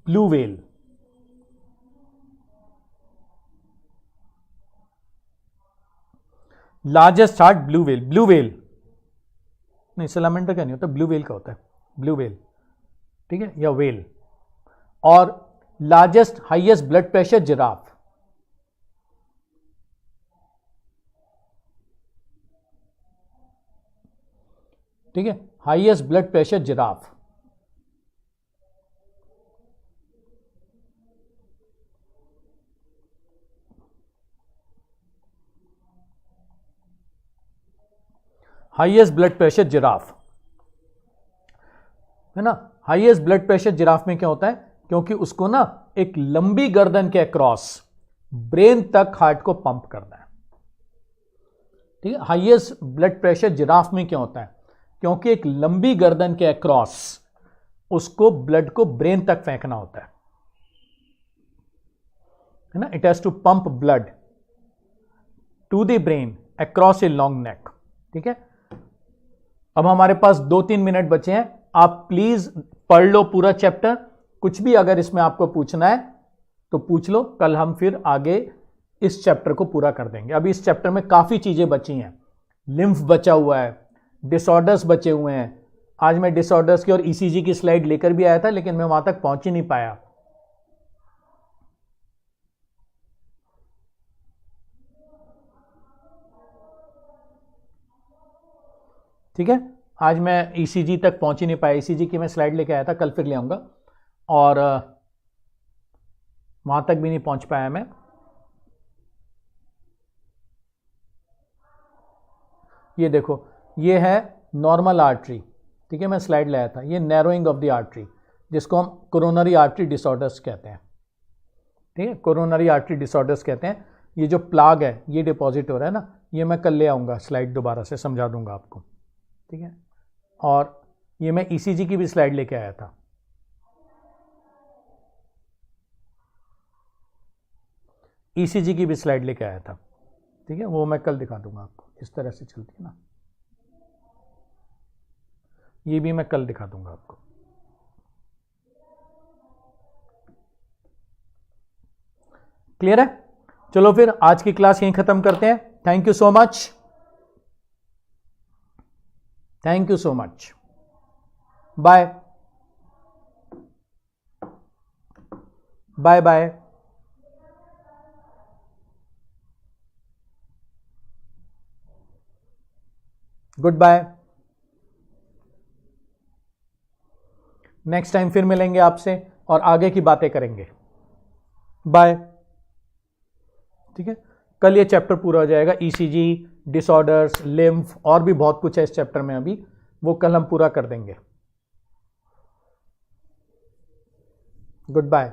Blue whale. Largest heart blue whale. Blue whale नहीं, सैलामेंडर का नहीं होता, ब्लू व्हेल का होता है, ब्लू व्हेल, ठीक है, या व्हेल। और largest highest blood pressure giraffe. ठीक है, highest blood pressure giraffe. Highest blood pressure giraffe है ना। हाईएस्ट ब्लड प्रेशर जिराफ में क्या होता है, क्योंकि उसको ना एक लंबी गर्दन के अक्रॉस ब्रेन तक हार्ट को पंप करना है। ठीक है, हाईएस्ट ब्लड प्रेशर जिराफ में क्या होता है, क्योंकि एक लंबी गर्दन के अक्रॉस उसको ब्लड को ब्रेन तक फेंकना होता है ना। It has to pump blood to the brain across a long neck. ठीक है, अब हमारे पास 2-3 मिनट बचे हैं, आप प्लीज पढ़ लो पूरा चैप्टर। कुछ भी अगर इसमें आपको पूछना है तो पूछ लो, कल हम फिर आगे इस चैप्टर को पूरा कर देंगे। अभी इस चैप्टर में काफी चीजें बची हैं, लिम्फ बचा हुआ है, डिसऑर्डर्स बचे हुए हैं। आज मैं डिसऑर्डर्स की और ईसीजी की स्लाइड लेकर भी आया था, लेकिन मैं वहां तक पहुंच ही नहीं पाया। ठीक है, आज मैं ईसीजी तक पहुंच ही नहीं पाया, ईसीजी की मैं स्लाइड लेके आया था, कल फिर ले आऊंगा, और वहां तक भी नहीं पहुंच पाया मैं। ये देखो, ये है नॉर्मल आर्टरी। ठीक है, मैं स्लाइड लाया था, ये नैरोइंग ऑफ द आर्टरी, जिसको हम कोरोनरी आर्टरी डिसऑर्डर्स कहते हैं। ठीक है, कोरोनरी आर्टरी डिसऑर्डर्स कहते हैं। ये जो प्लाग है ये डिपॉजिट हो रहा है ना, ये मैं कल ले आऊंगा, स्लाइड दोबारा से समझा दूंगा आपको। ठीक है, और ये मैं ईसीजी की भी स्लाइड लेके आया था। ईसीजी की भी स्लाइड लेके आया था। ठीक है, वो मैं कल दिखा दूंगा आपको, इस तरह से चलती है ना, ये भी मैं कल दिखा दूंगा आपको। क्लियर है? चलो फिर आज की क्लास यहीं खत्म करते हैं। Thank you so much, thank you so much, bye bye bye. Good bye. Next time फिर मिलेंगे आपसे और आगे की बातें करेंगे। बाय। ठीक है, कल ये चैप्टर पूरा हो जाएगा, ईसीजी, डिसऑर्डर्स, लिम्फ, और भी बहुत कुछ है इस चैप्टर में अभी, वो कल हम पूरा कर देंगे। Good bye.